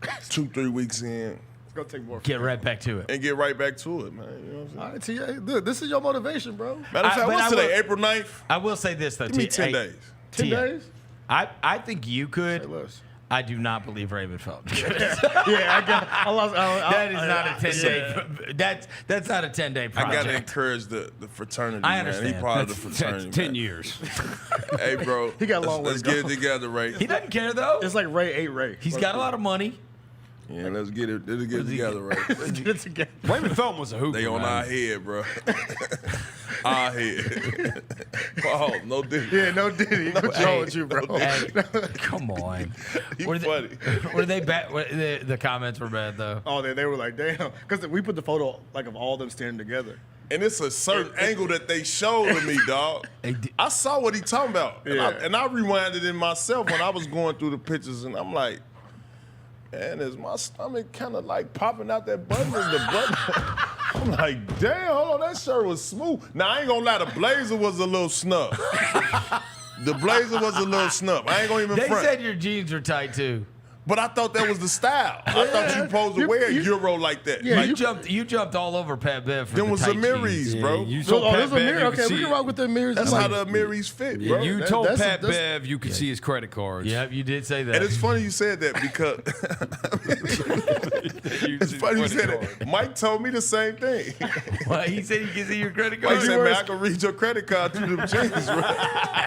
2-3 weeks in It's gonna take more. Get right back to it. and get right back to it, man. You know what I'm saying? All right, TA, look, this is your motivation, bro. Matter of fact, but what's I today? will- April 9th? I will say this though. Give me Tia. 10 days. 10 Tia. days. I think you could. Say less. I do not believe Raymond Felton. I lost. That is not a 10-day. That's not a 10-day project. I gotta encourage the fraternity. I man. understand. He part of the fraternity. 10 years. Hey, bro. He got a long way Let's to go. get it together, Ray. He doesn't care though. It's like Ray ate Ray. He's got a lot of money. Yeah, let's get it together, Ray. Let's get it together. Raymond Felton was a hooper. They on man. our head, bro. Our head. Oh, no Diddy. Yeah, no Diddy. No Joe with you, bro. Hey, come on. He Were funny. Were they bad? The comments were bad though. Oh, they were like, damn, because we put the photo like of all of them standing together. And it's a certain angle that they showed to me, dog. I saw what he talking about. Yeah. And I rewinded it myself when I was going through the pictures, and I'm like, man, is my stomach kind of like popping out that button? Is the button? I'm like, damn, hold on, that shirt was smooth. Now, I ain't gonna lie, the blazer was a little snug. The blazer was a little snug. I ain't gonna even They front. said your jeans were tight too. But I thought that was the style. I thought you supposed to wear a Euro like that. Yeah, like, You jumped all over Pat Bev for them the was tight Amiris, jeans. bro. You told There's Pat a mirror. Bev you Okay, could we see. can rock with the mirrors. That's I'm how like, the Amiris fit, bro. You told that's- Pat that's- Bev you could see his credit cards. Yep, you did say that. And it's funny you said that because it's funny you said it. Mike told me the same thing. Well, he said you can see your credit Mike card. said, man, I can read your credit card through them jeans, bro.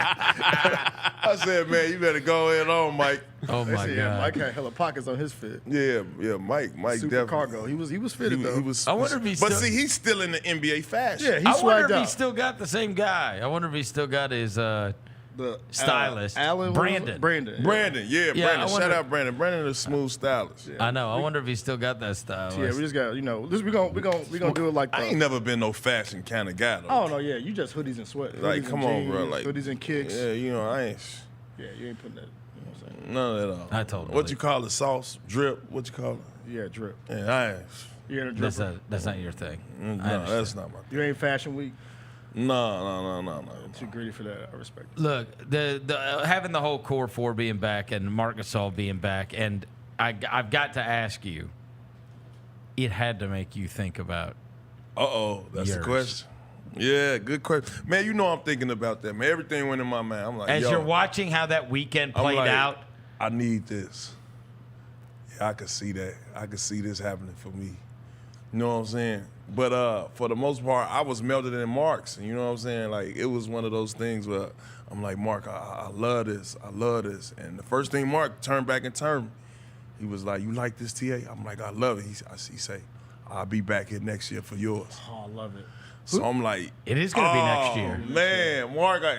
I said, man, you better go ahead on, Mike. Oh They my said, god. yeah, Mike had hella pockets on his fit. Yeah, Mike Super definitely. cargo. He was fitted though. He was. I wonder if he's But still- see, he's still in the NBA fashion. Yeah, he I wonder swagged if he out. still got the same guy. I wonder if he still got his The stylist, Alan Brandon. Brandon. Brandon, Yeah, Brandon. I Shout wonder- out Brandon. Brandon is a smooth stylist. I know. I wonder if he still got that stylist. Yeah, we just got we gonna do it like I ain't never been no fashion kind of guy though. Oh no, yeah, you just hoodies and sweat. Like, Hoodies come and on, bro. jeans, Like hoodies and kicks. Yeah, you know, I ain't. Yeah, you ain't putting that. You know what I'm saying? None of that all. I told him. What you call it? Sauce? What you call it? Yeah, drip. Yeah, I ain't. You ain't a dripper. That's not your thing. No, I understand. that's not my thing. You ain't fashion week. No. Too greedy for that. I respect it. Look, the having the whole core four being back and Marc Gasol being back, and I've got to ask you, it had to make you think about. That's yours. the question. Yeah, good question. Man, you know I'm thinking about that, man. Everything went in my mind. I'm like, As yo, you're watching how that weekend I'm played like, out, I need this. Yeah, I could see that. I could see this happening for me. You know what I'm saying? But for the most part, I was melted in Marc's. You know what I'm saying? Like, it was one of those things where I'm like, Marc, I love this. I love this. And the first thing Marc turned back and turned me, he was like, you like this, TA? I'm like, I love it. He say, I'll be back here next year for yours. Oh, I love it. So I'm like, it is going to be next year. Man,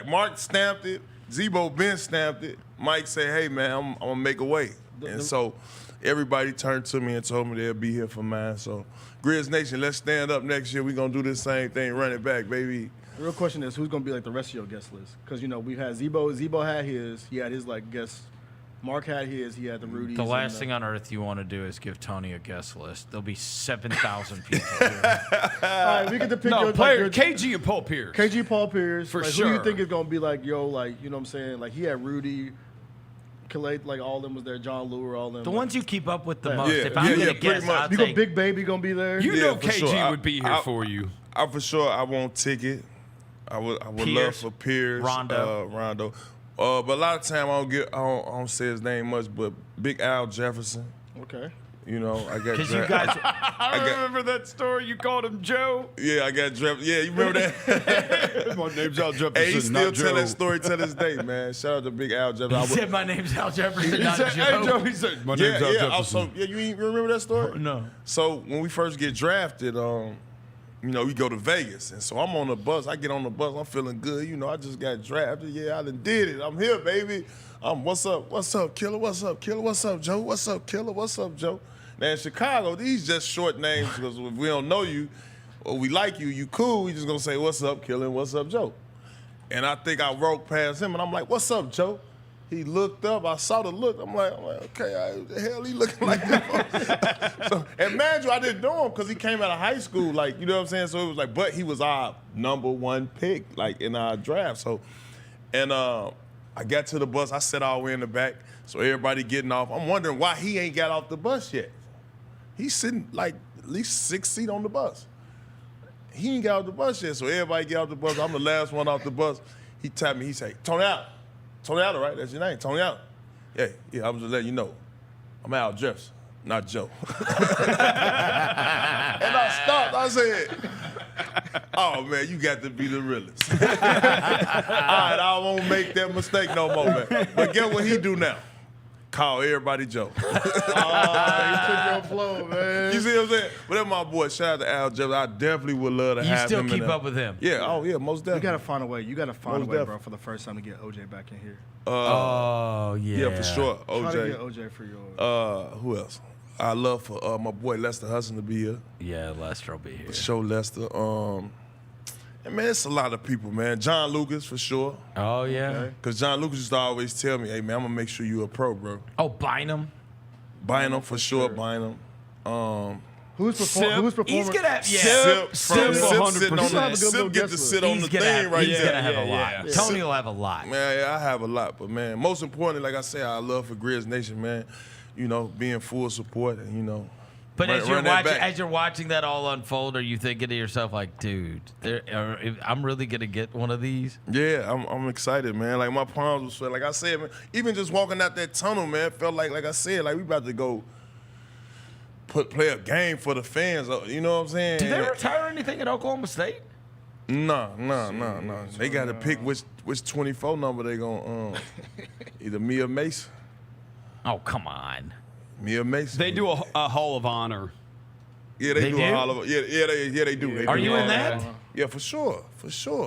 Marc stamped it. Zebo Ben stamped it. Mike said, hey, man, I'm going to make a way. And so everybody turned to me and told me they'll be here for mine. So, Grizz Nation, let's stand up next year. We're going to do this same thing, run it back, baby. The real question is, who's going to be like the rest of your guest list? Because, you know, we've had Zebo. Zebo had his. He had his, like, guests. Marc had his. He had the Rudy's. The last thing on earth you want to do is give Tony a guest list. There'll be 7,000 people here. All right, we get to pick No, your player like, KG and Paul Pierce. KG Paul Pierce. For like, sure. Who you think is going to be like, yo, like, you know what I'm saying? Like, he had Rudy, Calais, like, all of them was there. John Lure, all of them. The like, ones you keep up with the Yeah. most. Yeah, If I'm yeah, going to pretty guess, much. I'll You take got Big Baby going to be there. You Yeah, know for KG sure. would be here for you. I for sure, I won't ticket. I would love Pierce, for Pierce, Rondo. But a lot of time I don't say his name much, but Big Al Jefferson. Okay. You know, I got. Because you guys, I remember that story. You called him Joe. Yeah, I got drafted. Yeah, you remember that? My name's Al Jefferson, Hey, he still not tell Joe. that story to this day, man. Shout out to Big Al Jefferson. he said my name's Al Jefferson, not said, Joe. Hey, Joe. He said, my name's Al Jefferson. Also, you ain't remember that story? No. So when we first get drafted, you know, we go to Vegas, and so I'm on the bus. I get on the bus. I'm feeling good. You know, I just got drafted. Yeah, I done did it. I'm here, baby. What's up, killer? What's up, killer? What's up, Joe? What's up, killer? What's up, Joe? Now in Chicago, these just short names because if we don't know you or we like you, you cool. We just gonna say, what's up, killer? And what's up, Joe? And I think I walked past him, and I'm like, what's up, Joe? He looked up. I saw the look. I'm like, okay, the hell he looking like that? So, and mind you, I didn't know him because he came out of high school, like, you know what I'm saying? So it was like, but he was our number one pick, like, in our draft. So, and I got to the bus. I sat all the way in the back, so everybody getting off. I'm wondering why he ain't got off the bus yet. He's sitting, like, at least 6 seats on the bus. He ain't got off the bus yet, so everybody get off the bus. I'm the last one off the bus. He tapped me. He say, Tony out. Tony Allen, right? That's your name, Tony Allen. Yeah, I was just letting you know. I'm Al Jefferson, not Joe. And I stopped. I said, oh, man, you got to be the realest. All right, I won't make that mistake no more, man. But guess what he do now? Call everybody Joe. He took your flow, man. You see what I'm saying? But that's my boy. Shout out to Al Jefferson. I definitely would love to You have still him. keep up with him? Yeah. Oh, yeah. Most definitely. You gotta find a way. You gotta find Most a way, bro, definitely. for the first time to get OJ back in here. Oh, yeah. Yeah, for sure. Try to OJ. get OJ for yours. Who else? I love for my boy Lester Hudson to be here. Yeah, Lester will be here. For sure, Lester. And man, it's a lot of people, man. John Lucas for sure. Oh yeah. Because John Lucas used to always tell me, "Hey man, I'm gonna make sure you a pro, bro." Oh, Bynum. Bynum for sure. Bynum. Who's performing? He's gonna have Sip Sip sitting on 100%. the Sip get to sit on the He's gonna thing have, right he's there. gonna have a lot. Yeah. Tony will have a lot. Man, yeah, I have a lot, but man, most importantly, like I said, I love for Grizz Nation, man. You know, being full support and But run as you're watching that all unfold, are you thinking to yourself like, dude, I'm really gonna get one of these? Yeah, I'm excited, man. Like my palms was sweating. Like I said, man, even just walking out that tunnel, man, felt like I said, like we about to go play a game for the fans. You know what I'm saying? Did they retire anything at Oklahoma State? No. They got to pick which 24 number they gonna either me or Mason. Oh, come on. Me or Mason. They do a Hall of Honor. Yeah, they do a Hall of Yeah, they do. They Are do you a in Hall that? of- Yeah, for sure.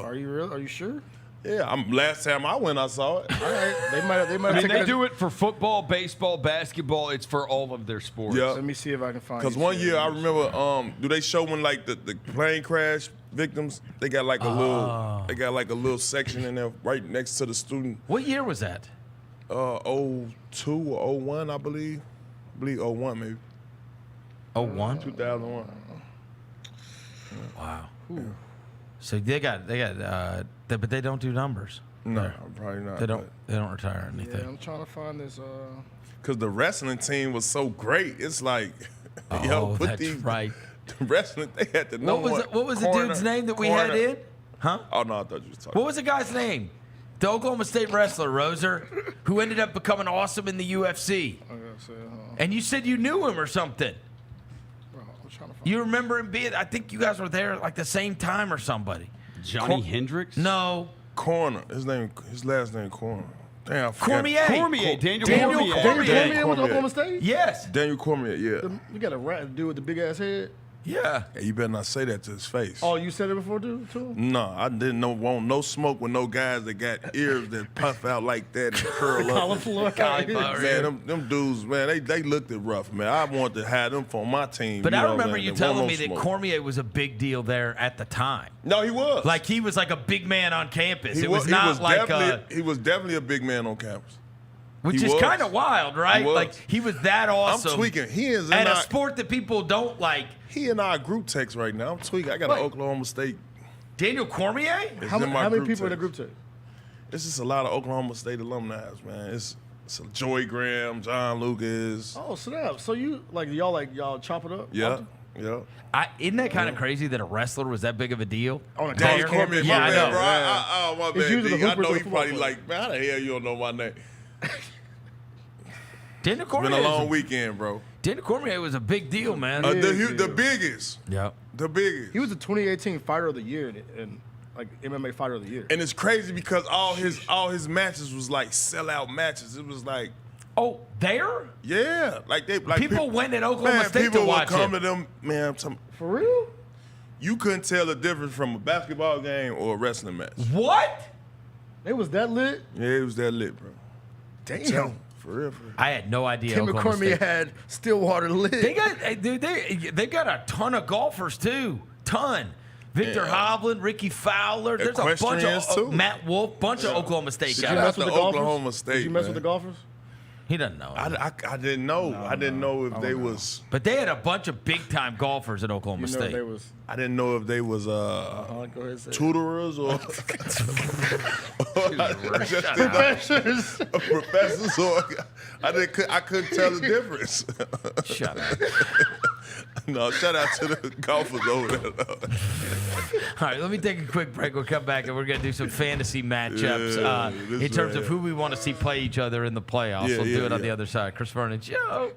Are you real? Are you sure? Yeah, last time I went, I saw it. All right. They might I mean, take they it. do it for football, baseball, basketball. It's for all of their sports. Yeah. Let me see if I can find. Because one year I remember, do they show when like the plane crash victims? They got like a little section in there right next to the student. What year was that? 02 or 01, I believe. I believe 01 maybe. 01? 2001. Wow. So they got, but they don't do numbers. No, probably not. They don't retire anything. Yeah, I'm trying to find this. Because the wrestling team was so great. It's like, Oh, put that's these right. the wrestling. They had the number one. What was the dude's name that we had in? Huh? Oh no, I thought you was talking. What was the guy's name? The Oklahoma State wrestler, Roser, who ended up becoming awesome in the UFC. And you said you knew him or something. You remember him being, I think you guys were there like the same time or somebody. Johnny Hendricks? No. Corner. His last name Corner. Damn, I forgot. Cormier. Daniel Cormier. Cormier was Oklahoma State? Yes. Daniel Cormier, yeah. You got a dude with the big ass head? Yeah. Yeah, you better not say that to his face. Oh, you said it before too? No, I didn't want no smoke with no guys that got ears that puff out like that and curl up. Man, them dudes, man, they looked it rough, man. I wanted to have them for my team. But I remember man, you that telling want me no that smoke. Cormier was a big deal there at the time. No, he was. Like he was like a big man on campus. He It was not like he was definitely a big man on campus. which He is was. kind of wild, right? He was. Like he was that awesome. I'm tweaking. He is in at a our- sport that people don't like. He in our group text right now. I'm tweaking. I got an Oklahoma State. Daniel Cormier? It's How in my many group people in the text. group text? It's just a lot of Oklahoma State alumni, man. It's Joey Graham, John Lucas. Oh, snap. So y'all chop it up? Yeah. Isn't that kind of crazy that a wrestler was that big of a deal? On a Daniel college Cormier, campus? my Yeah, I bad, know. bro. Oh, my It's bad. usually the D. I hoopers know or he football probably players. like, man, how the hell you don't know my name? Daniel It's Cormier. been a long weekend, bro. Daniel Cormier was a big deal, man. The biggest. Yep. The biggest. He was the 2018 Fighter of the Year and like MMA Fighter of the Year. And it's crazy because all his matches was like sellout matches. It was like, oh, there? Yeah, like People went at Oklahoma man, State people to watch would come him. to them, man. I'm talking, for real? You couldn't tell the difference from a basketball game or a wrestling match. What? It was that lit? Yeah, it was that lit, bro. Damn. For real. I had no idea. Tim Oklahoma McCormick State. had Stillwater lit. They got, dude, they got a ton of golfers too. Ton. Victor Hovland, Ricky Fowler. There's a bunch Equestrians, of too. Matt Wolf, bunch of Oklahoma State Shout guys. out to Oklahoma State. Did you mess man. with the golfers? He doesn't know. I didn't know. I didn't know if they was. But they had a bunch of big time golfers at Oklahoma You know State. they was. I didn't know if they was Go ahead and say it. tutorers or Professors. professors or I couldn't tell the difference. Shut up. No, shout out to the golfers over there. All right, let me take a quick break. We'll come back, and we're going to do some fantasy matchups in terms of who we want to see play each other in the playoffs. We'll do it on the other side. Chris Vernon Show.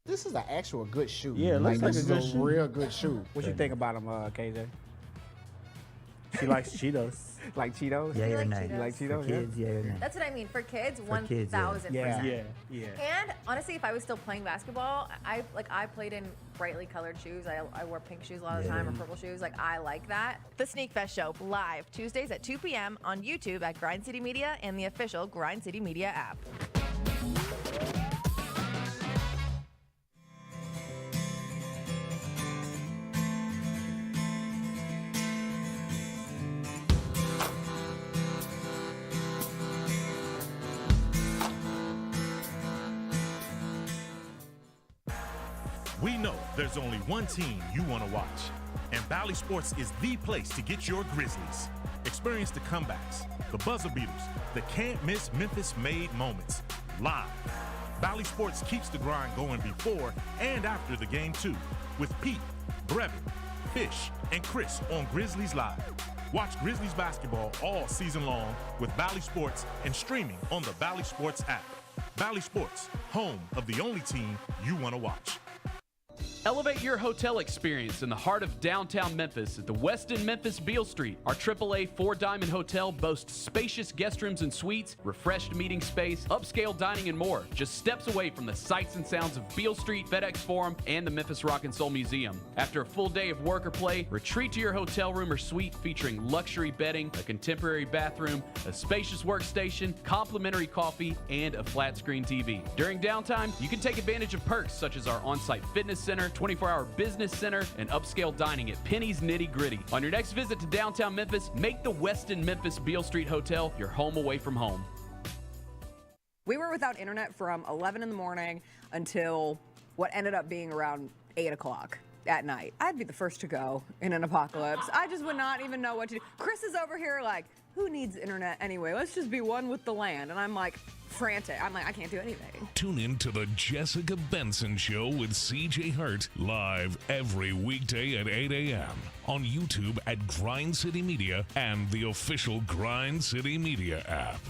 This is an actual good shoe. Yeah, it looks like this a good is a shoe. real good shoe. What you think about him, KJ? She likes Cheetos. Like Cheetos? Yeah, or like nay. You like Cheetos? For kids, yeah or nay. That's what I mean. For kids, For kids, 1,000%. Yeah. And honestly, if I was still playing basketball, I played in brightly colored shoes. I wore pink shoes a lot of the time or purple shoes. Like, I like that. The Sneak Fest Show, live Tuesdays at 2 p.m. on YouTube at Grind City Media and the official Grind City Media app. We know there's only one team you want to watch, and Bally Sports is the place to get your Grizzlies. Experience the comebacks, the buzzer beaters, the can't-miss Memphis-made moments, live. Bally Sports keeps the grind going before and after the game, too, with Pete, Brevin, Fish, and Chris on Grizzlies Live. Watch Grizzlies basketball all season long with Bally Sports and streaming on the Bally Sports app. Bally Sports, home of the only team you want to watch. Elevate your hotel experience in the heart of downtown Memphis at the Westin Memphis Beale Street. Our AAA 4-diamond hotel boasts spacious guest rooms and suites, refreshed meeting space, upscale dining, and more. Just steps away from the sights and sounds of Beale Street, FedEx Forum, and the Memphis Rock and Soul Museum. After a full day of work or play, retreat to your hotel room or suite featuring luxury bedding, a contemporary bathroom, a spacious workstation, complimentary coffee, and a flat-screen TV. During downtime, you can take advantage of perks such as our on-site fitness center, 24-hour business center, and upscale dining at Penny's Nitty Gritty. On your next visit to downtown Memphis, make the Westin Memphis Beale Street Hotel your home away from home. We were without internet from 11 in the morning until what ended up being around 8 o'clock at night. I'd be the first to go in an apocalypse. I just would not even know what to do. Chris is over here like, who needs internet anyway? Let's just be one with the land. And I'm like, frantic. I'm like, I can't do anything. Tune in to the Jessica Benson Show with CJ Hurt live every weekday at 8 a.m. on YouTube at Grind City Media and the official Grind City Media app.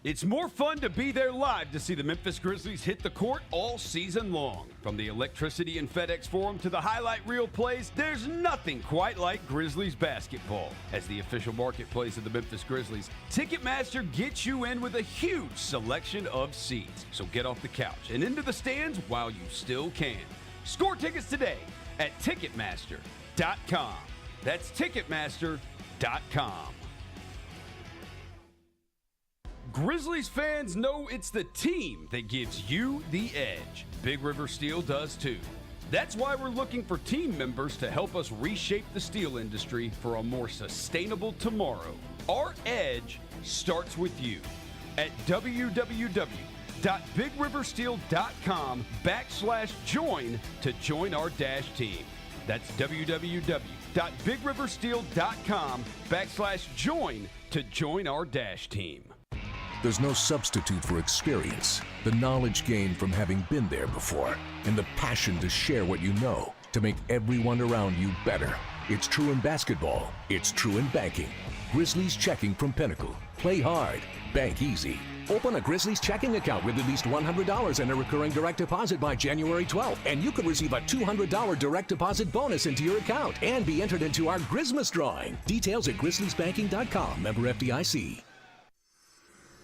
It's more fun to be there live to see the Memphis Grizzlies hit the court all season long. From the electricity and FedEx Forum to the highlight reel plays, there's nothing quite like Grizzlies basketball. As the official marketplace of the Memphis Grizzlies, Ticketmaster gets you in with a huge selection of seats. So get off the couch and into the stands while you still can. Score tickets today at Ticketmaster.com. That's Ticketmaster.com. Grizzlies fans know it's the team that gives you the edge. Big River Steel does too. That's why we're looking for team members to help us reshape the steel industry for a more sustainable tomorrow. Our edge starts with you at www.bigriversteel.com/join to join our dash team. That's www.bigriversteel.com/join to join our dash team. There's no substitute for experience, the knowledge gained from having been there before, and the passion to share what you know to make everyone around you better. It's true in basketball. It's true in banking. Grizzlies Checking from Pinnacle. Play hard. Bank easy. Open a Grizzlies checking account with at least $100 and a recurring direct deposit by January 12th, and you could receive a $200 direct deposit bonus into your account and be entered into our Grizzmas drawing. Details at grizzliesbanking.com. Member FDIC.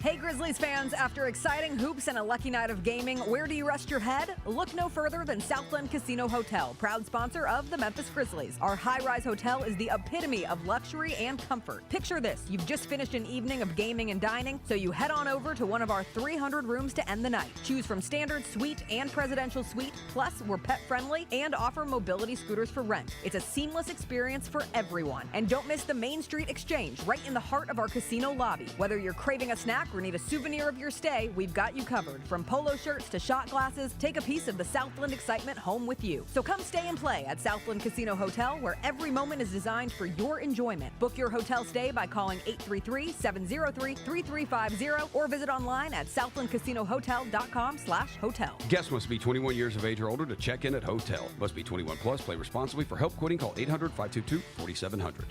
Hey Grizzlies fans, after exciting hoops and a lucky night of gaming, where do you rest your head? Look no further than Southland Casino Hotel, proud sponsor of the Memphis Grizzlies. Our high-rise hotel is the epitome of luxury and comfort. Picture this, you've just finished an evening of gaming and dining, so you head on over to one of our 300 rooms to end the night. Choose from standard suite and presidential suite, plus we're pet-friendly and offer mobility scooters for rent. It's a seamless experience for everyone. And don't miss the Main Street Exchange, right in the heart of our casino lobby. Whether you're craving a snack or need a souvenir of your stay, we've got you covered. From polo shirts to shot glasses, take a piece of the Southland excitement home with you. So come stay and play at Southland Casino Hotel, where every moment is designed for your enjoyment. Book your hotel stay by calling 833-703-3350 or visit online at southlandcasinohotel.com/hotel. Guests must be 21 years of age or older to check in at hotel. Must be 21 plus. Play responsibly. For help quitting, call 800-522-4700.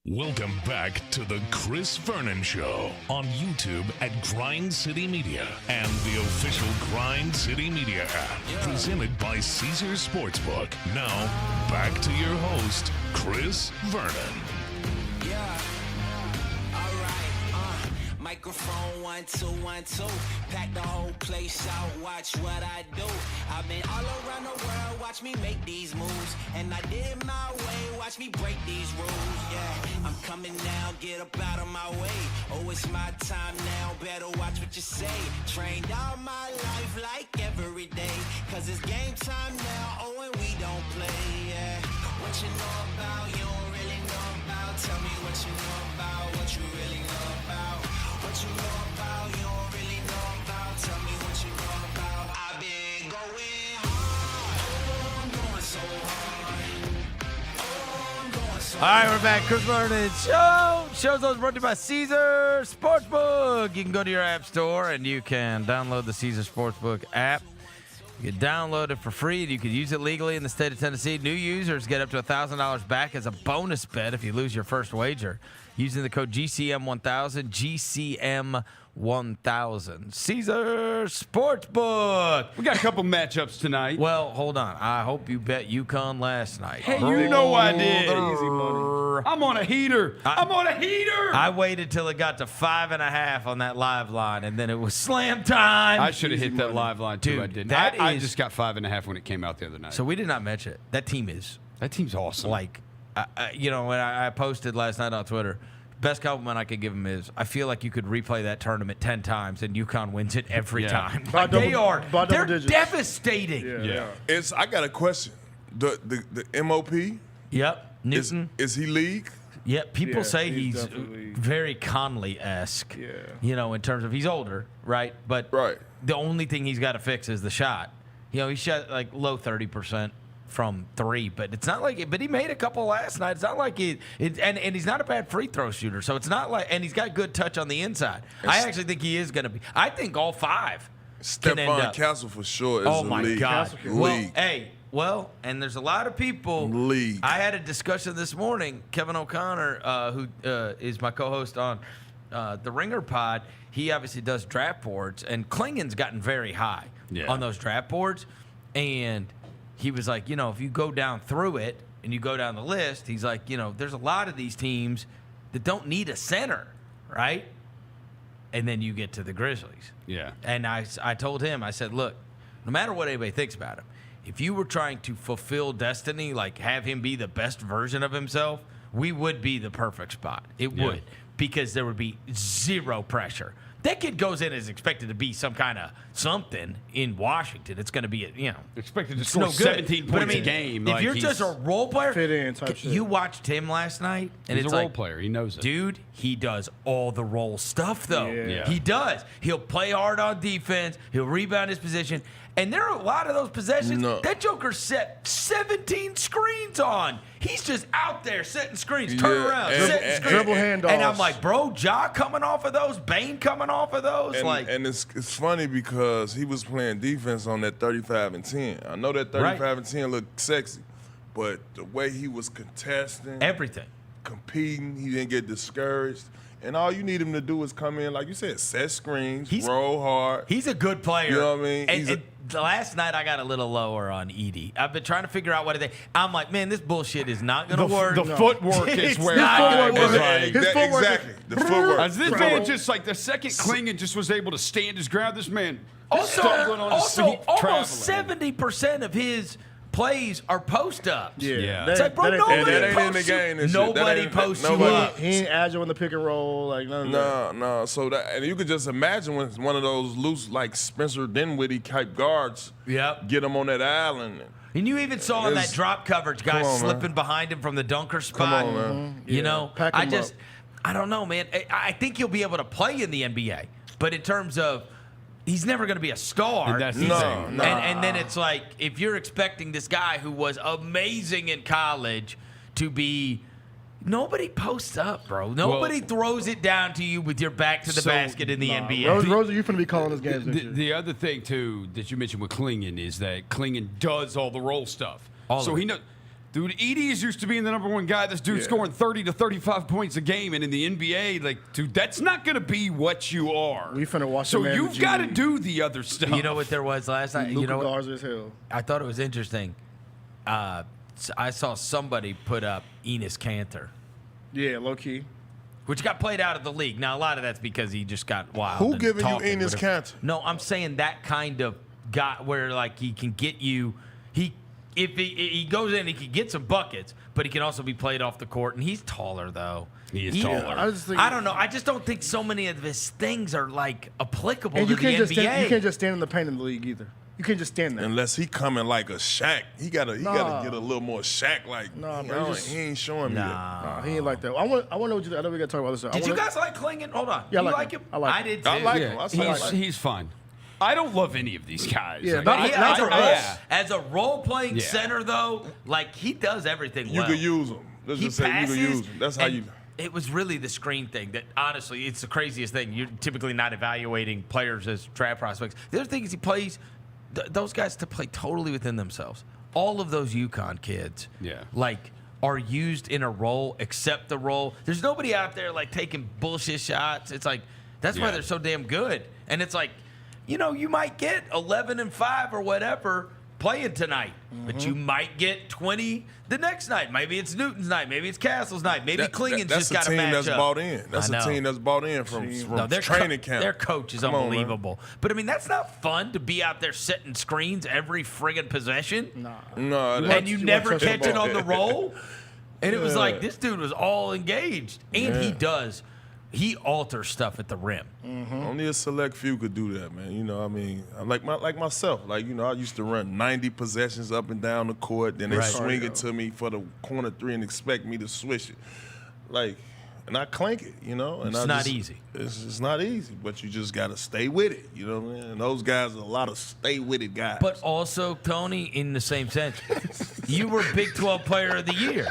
Welcome back to the Chris Vernon Show on YouTube at Grind City Media and the official Grind City Media app, presented by Caesars Sportsbook. Now, back to your host, Chris Vernon. Microphone 1 2 1 2. Pack the whole place out. Watch what I do. I've been all around the world. Watch me make these moves, and I did it my way. Watch me break these rules. Yeah, I'm coming now. Get up out of my way. Oh, it's my time now. Better watch what you say. Trained all my life like every day. 'Cause it's game time now. Oh, and we don't play. Yeah. What you know about? You don't really know about. Tell me what you know about. What you really know about. What you know about, you don't really know about. Tell me what you know about. I've been going hard. Oh, I'm going so hard. Oh, I'm going so All right, we're back. Chris Vernon Show. Show's always brought to you by Caesars Sportsbook. You can go to your app store and you can download the Caesars Sportsbook app. You can download it for free. You can use it legally in the state of Tennessee. New users get up to $1,000 back as a bonus bet if you lose your first wager, using the code GCM1000, GCM1000. Caesars Sportsbook. We got a couple matchups tonight. Well, hold on. I hope you bet UConn last night. Hey, you know I did. Easy money. I'm on a heater. I'm on a heater. I waited till it got to 5.5 on that live line, and then it was slam time. I should have hit that live line, too. Dude, I didn't. that I is- just got 5.5 when it came out the other night. So we did not mention it. That team's awesome. Like, when I posted last night on Twitter, best compliment I could give them is I feel like you could replay that tournament 10 times and UConn wins it every time. Like, they're devastating. Yeah. I got a question. The MOP. Yep. Newton. Is he league? Yep. People say he's very Conley-esque. Yeah. In terms of he's older, right? But the only thing he's got to fix is the shot. He shot like low 30% from 3, but it's not like it. But he made a couple last night. It's not like and he's not a bad free throw shooter. So it's not like, and he's got good touch on the inside. I actually think he is going to be. I think all 5. Stephon Castle for sure is oh the my league. God. League. Well, and there's a lot of people. League. I had a discussion this morning. Kevin O'Connor, who is my co-host on the Ringer Pod, he obviously does draft boards, and Klingon's gotten very high on those draft boards. And he was like, if you go down through it and you go down the list, he's like, there's a lot of these teams that don't need a center, right? And then you get to the Grizzlies. Yeah. And I told him, I said, look, no matter what anybody thinks about him, if you were trying to fulfill destiny, like have him be the best version of himself, we would be the perfect spot. It would, because there would be zero pressure. That kid goes in as expected to be some kind of something in Washington. It's going to be, expected to it's score no good. 17 But points a game. If like you're just a role player, fit in type shit. You watched him last night, and He's it's a role like, player. He knows it. Dude, he does all the role stuff, though. Yeah. He does. He'll play hard on defense. He'll rebound his position. And there are a lot of those possessions. That Joker set 17 screens on. He's just out there setting screens, turn around, setting screens. Dribble handoffs. And I'm like, bro, Ja coming off of those, Bane coming off of those. And it's funny because he was playing defense on that 35 and 10. I know that 35 and 10 looked sexy, but the way he was contesting, everything, competing, he didn't get discouraged. And all you need him to do is come in, like you said, set screens, roll hard. He's a good player. You know what I mean? And last night I got a little lower on Edie. I've been trying to figure out I'm like, man, this bullshit is not going to work. The footwork is where His footwork. Exactly. The footwork. This man just like the second Klingon just was able to stand his ground. This man Also, stumbling on his feet, almost traveling. 70% of his plays are post-ups. Yeah. It's like, bro, nobody ain't in the posts game. you. Nobody posts you up. He ain't agile in the pick and roll. Like none of that. No. So and you could just imagine when one of those loose, like Spencer Dinwiddie type guards, get him on that island. And you even saw in that drop coverage, guys slipping behind him from the dunker spot. Come on, man. You know, Pack him up. I don't know, man. I think he'll be able to play in the NBA, but in terms of he's never going to be a star. And that's the thing. And then it's like if you're expecting this guy who was amazing in college to be. Nobody posts up, bro. Nobody throws it down to you with your back to the basket in the NBA. Rosa, you're going to be calling this game. The other thing, too, that you mentioned with Klingon is that Klingon does all the role stuff. He knows. Dude, Edie's used to being the number one guy. This dude's scoring 30 to 35 points a game. And in the NBA, like, dude, that's not going to be what you are. We finna watch So you've got to do the other stuff. You know what there was last night? Luka You know Garza as hell. I thought it was interesting. I saw somebody put up Enes Kanter. Yeah, low key. Which got played out of the league. Now, a lot of that's because he just got wild. Who and giving you talking, Enes Kanter? No, I'm saying that kind of guy where, like, he can get you. If he goes in, he can get some buckets, but he can also be played off the court. And he's taller, though. He is taller. I don't know. I just don't think so many of his things are, like, applicable And to you the can't NBA. just you can't just stand in the paint in the league either. You can't just stand there. Unless he coming like a Shaq. He gotta get a little more Shaq like. Nah, bro. He ain't showing me that. Nah, he ain't like that. I want to know what you. I know we got to talk about this. Did you guys like Klingon? Hold on. Yeah, you like him? I like him. I did too. I like him. He's fun. I don't love any of these guys. Yeah, Like, as a role-playing center, though, like, he does everything You well. could use him. Let's just say you could use him. That's how and you. It was really the screen thing that, honestly, it's the craziest thing. You're typically not evaluating players as draft prospects. The other thing is he plays those guys to play totally within themselves. All of those UConn kids, like, are used in a role, accept the role. There's nobody out there, like, taking bullshit shots. It's like, that's why they're so damn good. And it's like, you know, you might get 11 and 5 or whatever playing tonight, but you might get 20 the next night. Maybe it's Newton's night. Maybe it's Castle's night. Maybe Klingon's just got to match up. That's a team that's bought in. That's a team that's bought in from their training camp. Their coach is unbelievable. But, I mean, that's not fun to be out there setting screens every friggin' possession. No. And you never catch it on the roll. And it was like, this dude was all engaged. And he does. He alters stuff at the rim. Only a select few could do that, man. You know, I mean, like myself. Like, you know, I used to run 90 possessions up and down the court. Then they swing it to me for the corner three and expect me to swish it. Like, and I clank it, you know. And it's not easy. It's not easy, but you just got to stay with it. You know what I mean? And those guys are a lot of stay with it guys. But also, Tony, in the same sense, you were Big 12 Player of the Year.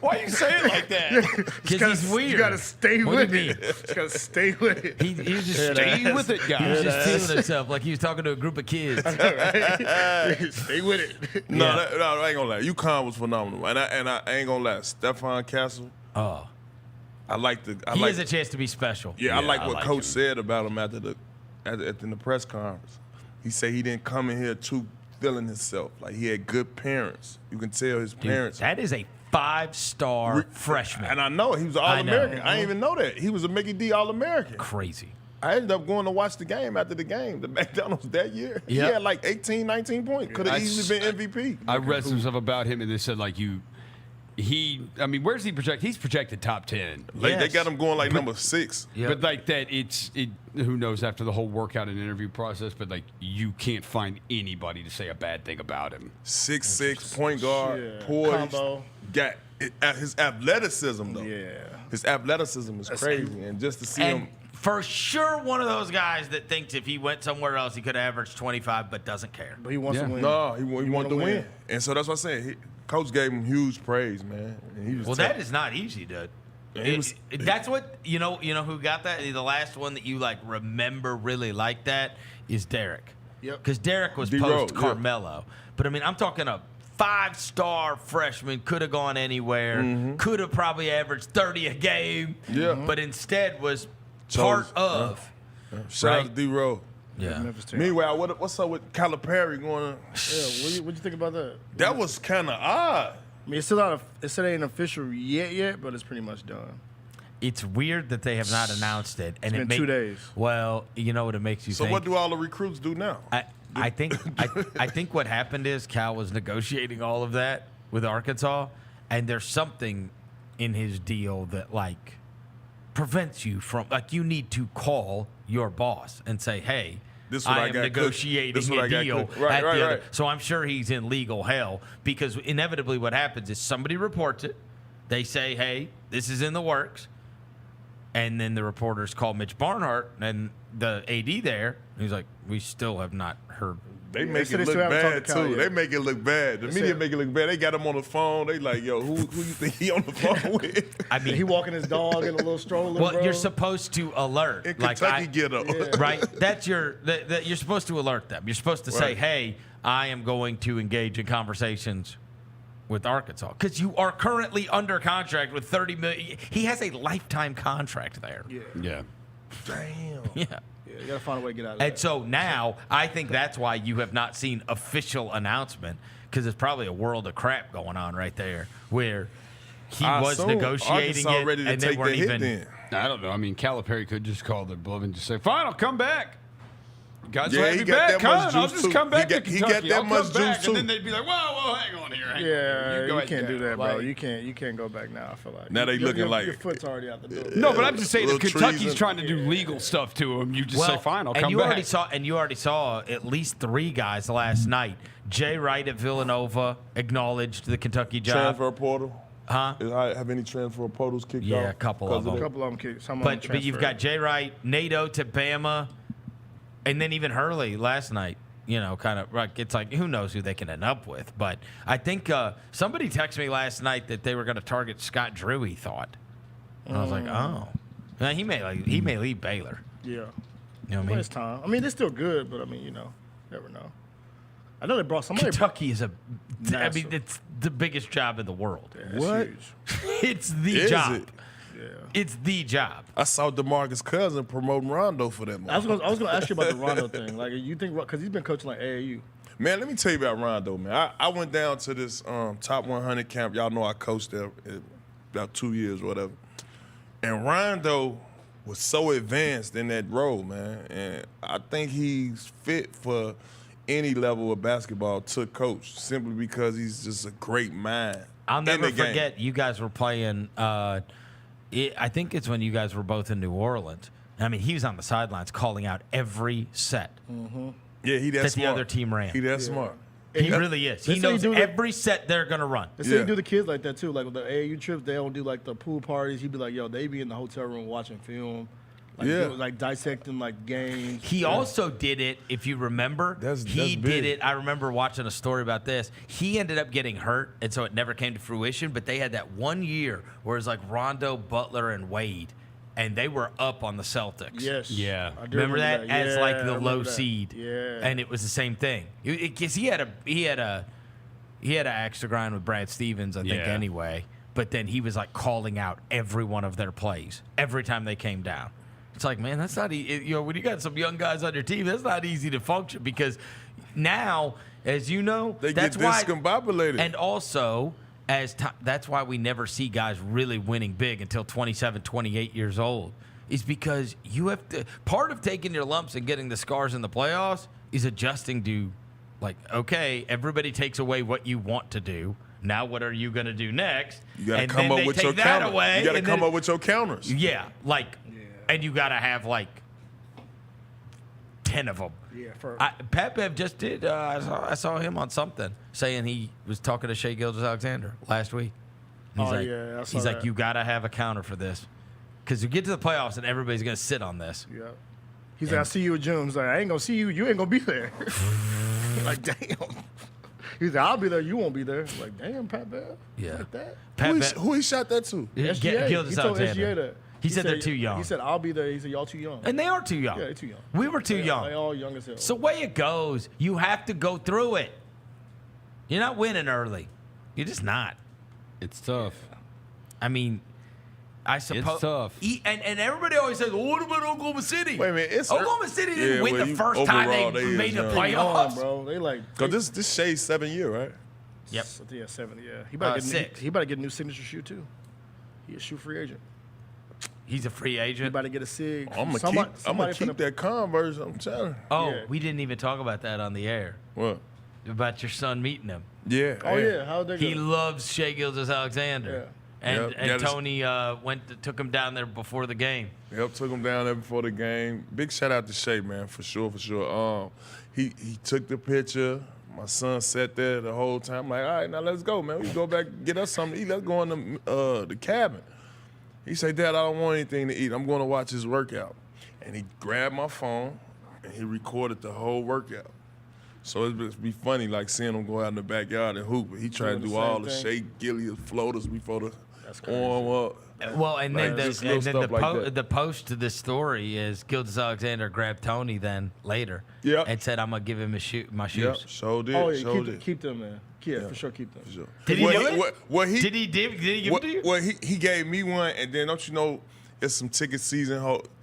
Why you say it like that? Because he's weird. You got to stay with it. You got to stay with it. He was just staying with it, guys. He was just feeling himself like he was talking to a group of kids. Stay with it. No, I ain't gonna lie. UConn was phenomenal, and I ain't gonna lie. Stephon Castle. Oh. He has a chance to be special. Yeah, I like what Coach said about him after in the press conference. He said he didn't come in here too feeling himself. Like, he had good parents. You can tell his parents. That is a 5-star freshman. And I know he was an All-American. I didn't even know that. He was a Mickey D All-American. Crazy. I ended up going to watch the game after the game. The McDonald's that year. He had like 18, 19 points. Could have easily been MVP. I read some stuff about him, and they said, like, I mean, where's he projected? He's projected top 10. Like, they got him going like number 6. But like that, who knows after the whole workout and interview process, but like you can't find anybody to say a bad thing about him. 6'6", point guard, poised. Combo. Got his athleticism, though. Yeah. His athleticism is crazy. And just to see him. For sure, one of those guys that thinks if he went somewhere else, he could average 25, but doesn't care. But he wants to win. No, he wanted to win. And so that's what I said. Coach gave him huge praise, man. And he was that is not easy, dude. That's what you know who got that. The last one that you like remember really like that is Derek. Yep. Because Derek was D-Rose, post Carmelo, but I mean I'm talking a 5-star freshman, could have gone anywhere, could have probably averaged 30 a game, but instead was part of. Shout out to D-Rose. Yeah. Meanwhile, what's up with Calipari going on? Yeah, what you think about that? That was kind of odd. I mean, it still ain't official yet, but it's pretty much done. It's weird that they have not announced it. And It's been 2 days. Well, you know what it makes you think? So what do all the recruits do now? I think what happened is Cal was negotiating all of that with Arkansas, and there's something in his deal that like prevents you from you need to call your boss and say, hey, This what I am got negotiating This what a I got deal. cooked. Right, at right, the other. right. So I'm sure he's in legal hell because inevitably what happens is somebody reports it. They say, hey, this is in the works. And then the reporters call Mitch Barnhart and the AD there. And he's like, we still have not heard. They make it look bad, too. They make it look bad. The media make it look bad. They got him on the phone. They like, yo, who you think he on the phone with? I mean, he walking his dog in a little stroller, well, bro. you're supposed to alert. In Kentucky, get up. Right? That's you're supposed to alert them. You're supposed to say, Right. hey, I am going to engage in conversations with Arkansas because you are currently under contract with $30 million. He has a lifetime contract there. Yeah. Damn. Yeah. You got to find a way to get out of And that. so now I think that's why you have not seen official announcement because there's probably a world of crap going on right there where he was negotiating Arkansas it ready to and they take weren't that hit even. then. I don't know. I mean, Calipari could just call their bluff and just say, fine, I'll come back. Guys Yeah, will have he me got back. that Come much on, I'll juice, just too. come back He to got- he Kentucky. got that I'll much come back. juice, too. And then they'd be like, whoa, hang on here. Hang on. Yeah, go you ahead can't and do that, bro. Like- You can't go back now. I feel like Now they looking like- your foot's already out the door. No, but I'm just saying, if Little Kentucky's treason. trying to do legal stuff to him, you just say, fine, I'll and come you back. already saw at least 3 guys last night. Jay Wright at Villanova acknowledged the Kentucky job. Transfer portal. Huh? Have any transfer portals kicked off? Yeah, a couple of them. A couple of them kicked. Some of them But you've got Jay Wright, Nate Oates at Bama, and then even Hurley last night. You know, kind of like it's like who knows who they can end up with. But I think somebody texted me last night that they were going to target Scott Drew. He thought, and I was like, oh, now, he may leave Baylor. Yeah. You know what I Well, mean? it's time. I mean, they're still good, but I mean, never know. I know they brought somebody. Kentucky is I mean, Massive. it's the biggest job in the world. Yeah, that's What? huge. It's the Is job. it? Yeah. It's the job. I saw DeMarcus Cousins promoting Rondo for that. I was going to ask you about the Rondo thing. Like, you think because he's been coaching like AAU. Man, let me tell you about Rondo, man. I went down to this top 100 camp. Y'all know I coached there about 2 years or whatever. And Rondo was so advanced in that role, man. And I think he's fit for any level of basketball to coach simply because he's just a great mind. I'll in never the game. forget you guys were playing. I think it's when you guys were both in New Orleans. I mean, he was on the sidelines calling out every set Yeah, he that that smart. the other team ran. He that smart. He really is. They He say knows do the- every set they're going to run. They say you do the kids like that too. Like with the AAU trips, they don't do like the pool parties. He'd be like, yo, they be in the hotel room watching film. Like, Yeah. like dissecting like games. He also did it, if you remember. He big. did it. I remember watching a story about this. He ended up getting hurt, and so it never came to fruition. But they had that 1 year where it was like Rondo, Butler, and Wade, and they were up on the Celtics. Yes. Yeah. I do Remember that as Yeah, like I the remember low that. seed. Yeah. And it was the same thing. Because he had a axe to grind with Brad Stevens, I think, Yeah. anyway. But then he was like calling out every one of their plays every time they came down. It's like, man, that's not easy. You know, when you got some young guys on your team, that's not easy to function because now, as you know, They that's get why. discombobulated. And also, that's why we never see guys really winning big until 27, 28 years old. Is because you have to. Part of taking your lumps and getting the scars in the playoffs is adjusting to, like, okay, everybody takes away what you want to do. Now, what are you going to do next? You got to And come then up they with take your that counters. away, You got to and come then- up with your counters. Yeah, and you got to have like 10 of them. Yeah, Pat Bev just did. I saw him on something saying he was talking to Shai Gilgeous-Alexander last week. He's Oh, like, yeah, I saw he's like, that. you got to have a counter for this because you get to the playoffs and everybody's going to sit on this. Yeah. He's like, I see you at June. He's like, I ain't gonna see you. You ain't gonna be there. Like, damn. He's like, I'll be there. You won't be there. I'm like, damn, Pat Bev. Yeah. Like that. Who he shot that to? SGA. He told Gilgeous-Alexander. SGA that. He said they're too young. He said, I'll be there. He said, y'all too young. And they are too young. Yeah, they're too young. We were too young. They all young as hell. It's the way it goes. You have to go through it. You're not winning early. You're just not. It's tough. I mean, I suppose. It's tough. And everybody always says, well, what about Oklahoma City? Wait a minute. It's Oklahoma City didn't win well, the first time overall, they made the is, playoffs. bro. They like. Because this Shay's 7 year, right? Yep. Yeah, 7. Yeah. He better get 6. He better get a new signature shoe too. He a shoe free agent. He's a free He agent. about to get a sig. I'm gonna keep that Converse. I'm telling you. Oh, Yeah. we didn't even talk about that on the air. What? About your son meeting him. Yeah. Oh yeah, how they He go? loves Shai Gilgeous-Alexander. And Tony took him down there before the game. Yep, took him down there before the game. Big shout out to Shea, man, for sure. He took the picture. My son sat there the whole time. I'm like, all right, now let's go, man. We go back, get us something to eat. Let's go in the cabin. He said, Dad, I don't want anything to eat. I'm going to watch his workout. And he grabbed my phone, and he recorded the whole workout. So it'd be funny, like, seeing him go out in the backyard and hoop. He tried to do all the Shea Gillies floaters before the warm up. Well, and then, like the post to this story is Gilgeous-Alexander grabbed Tony then later and said, I'm going to give him my shoes. Yep, so did. Oh, yeah, keep them, man. Yeah, for sure, keep them. For sure. Did he do it? Did he give it to you? Well, he gave me one, and then don't you know, it's some ticket season holders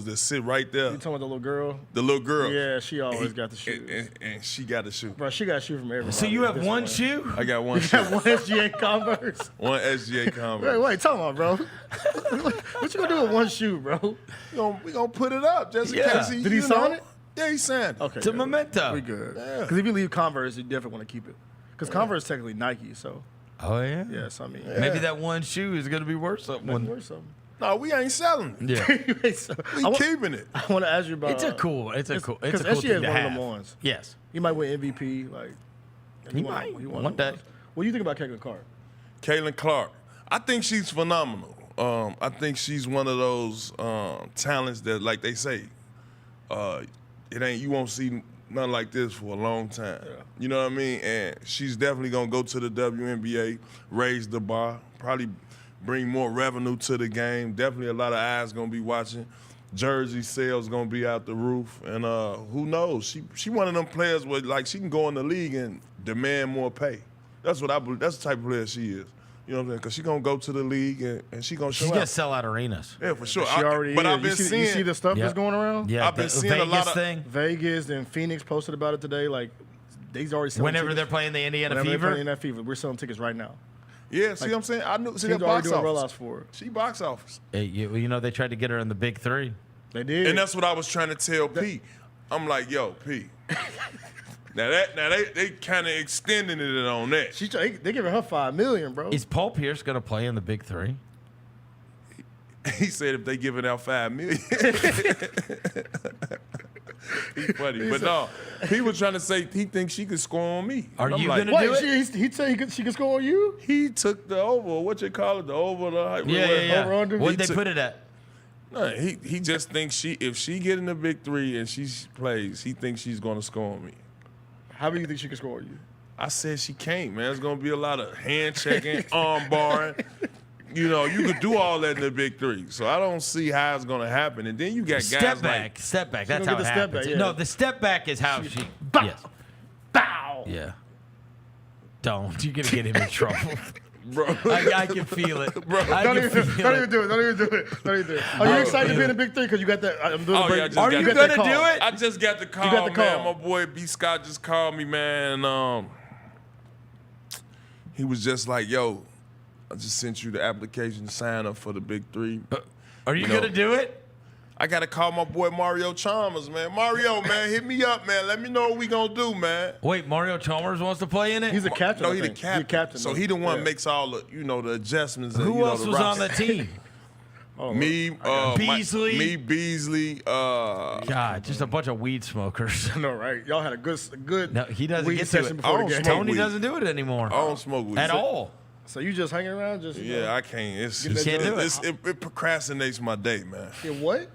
that sit right there. You talking about the little girl? The little girl. Yeah, she always got the shoes. And she got the shoe. Bro, she got a shoe from everybody. So you have one shoe? I got one shoe. You got one SGA Converse? One SGA Converse. Wait, tell me, bro. What you gonna do with one shoe, bro? We gonna put it up just in case. Did he sign it? Yeah, he signed it. Okay. It's a memento. We good. Yeah. Because if you leave Converse, you definitely want to keep it. Because Converse is technically Nike, so. Oh, yeah? Yes, I mean. Maybe that one shoe is going to be worth something. Worth something. No, we ain't selling it. Yeah. We keeping it. I want to ask you about. It's a cool thing Because to SGA is one have. of them ones. Yes. He might win MVP. Like. He might. One day. What do you think about Caitlin Clark? Caitlin Clark. I think she's phenomenal. I think she's one of those talents that, like they say, you won't see nothing like this for a long time. Yeah. You know what I mean? And she's definitely gonna go to the WNBA, raise the bar, probably bring more revenue to the game. Definitely a lot of eyes gonna be watching. Jersey sales gonna be out the roof, and who knows? She one of them players where like she can go in the league and demand more pay. That's what I believe. That's the type of player she is. You know what I'm saying? Because she's going to go to the league and she's going to show out. She's going to sell out arenas. Yeah, for sure. She already but is. I've been seeing. You see the stuff that's going around? Yeah, I've been seeing Vegas a lot of thing. Vegas and Phoenix posted about it today. Like, they's already selling Whenever tickets. they're playing the Indiana Whenever Fever? they're playing that Fever. We're selling tickets right now. Yeah, see what I'm saying? I knew. See Teams that already box doing office. rollouts for it. She box office. Hey, you know, they tried to get her in the Big Three. They did. And that's what I was trying to tell P. I'm like, yo, P. Now they kind of extending it on that. They giving her $5 million, bro. Is Paul Pierce going to play in the Big Three? He said if they giving out $5 million. He's funny, but no. He was trying to say he thinks she could score on me. Are you going to do it? He said she could score on you? He took the over. What you call it? The over. Yeah. Over under. What did they put it at? No, he just thinks if she get in the Big Three and she plays, he thinks she's going to score on me. How do you think she can score on you? I said she can't, man. There's going to be a lot of hand checking, arm barring. You know, you could do all that in the Big Three. So I don't see how it's going to happen. And then you got guys step back. That's how it happens. Yeah. No, the step back is how she. Yes. Bow. Yeah. Don't. You're going to get him in trouble. Bro. I can feel it. Bro. Don't even do it. Are you excited to be in the Big Three? Because you got that. I'm doing yeah, Are you going to do it? I just got the call, You got the man. call. My boy B. Scott just called me, man. He was just like, yo, I just sent you the application to sign up for the Big Three. Are you going to do it? I got to call my boy Mario Chalmers, man. Mario, man, hit me up, man. Let me know what we going to do, man. Wait, Mario Chalmers wants to play in it? He's a captain. No, he's the captain. So he the one Yeah. makes all the, the adjustments. And, Who else the was on roster. the team? Me, Beasley. Beasley. God, just a bunch of weed smokers. I know, right? Y'all had a good. No, he doesn't weed get to session it. before the game. Tony weed. doesn't do it anymore. I don't smoke weed. At all. So you just hanging around? Just I can't. It's You can't do it. It procrastinates my day, man. Yeah, what?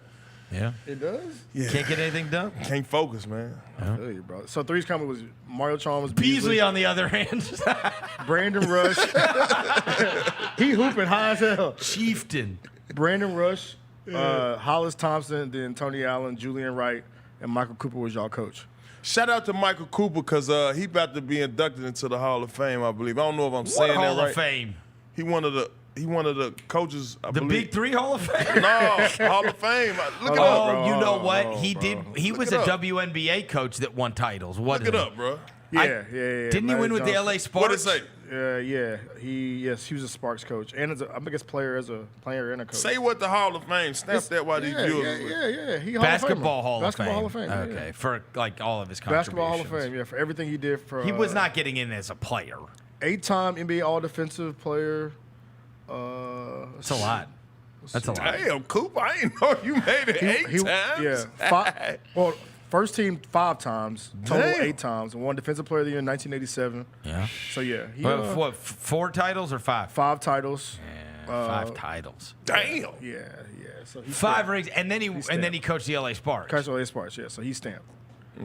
Yeah. It does? Yeah. Can't get anything done. Can't focus, man. I feel you, bro. So three's coming was Mario Chalmers, Beasley, on the other hand. Brandon Rush. He hooping high as hell. Chieftain. Brandon Rush, Hollis Thompson, then Tony Allen, Julian Wright, and Michael Cooper was y'all coach. Shout out to Michael Cooper because he about to be inducted into the Hall of Fame, I believe. I don't know if I'm saying that right. Hall of Fame? He one of the coaches, I The believe. Big Three Hall of Fame? No, Hall of Fame. Look it Oh, up. bro. you know what? Oh, He bro. did. He was a it up. WNBA coach that won titles. Look it up, bro. Yeah. Didn't he win with the LA What Sparks? it say? Yeah. He was a Sparks coach and I guess player and a coach. Say what the Hall of Fame. Snap that while these viewers. Yeah. He Basketball Hall of Fame. Basketball Hall of Fame. Okay, yeah. for like all of his contributions. Basketball Hall of Fame. Yeah, for everything he did for. He was not getting in as a player. 8-time NBA All-Defensive Player. That's a lot. That's a lot. Damn, Cooper, I didn't know you made it 8 times. Yeah. Well, first team 5 times, total Damn. 8 times, and won Defensive Player of the Year in 1987. Yeah. So yeah, What, 4 titles or 5? 5 titles. 5 titles. Damn. Yeah. So he 5 rings, and then he coached the LA Sparks. Coached the LA Sparks. Yeah. So he stamped.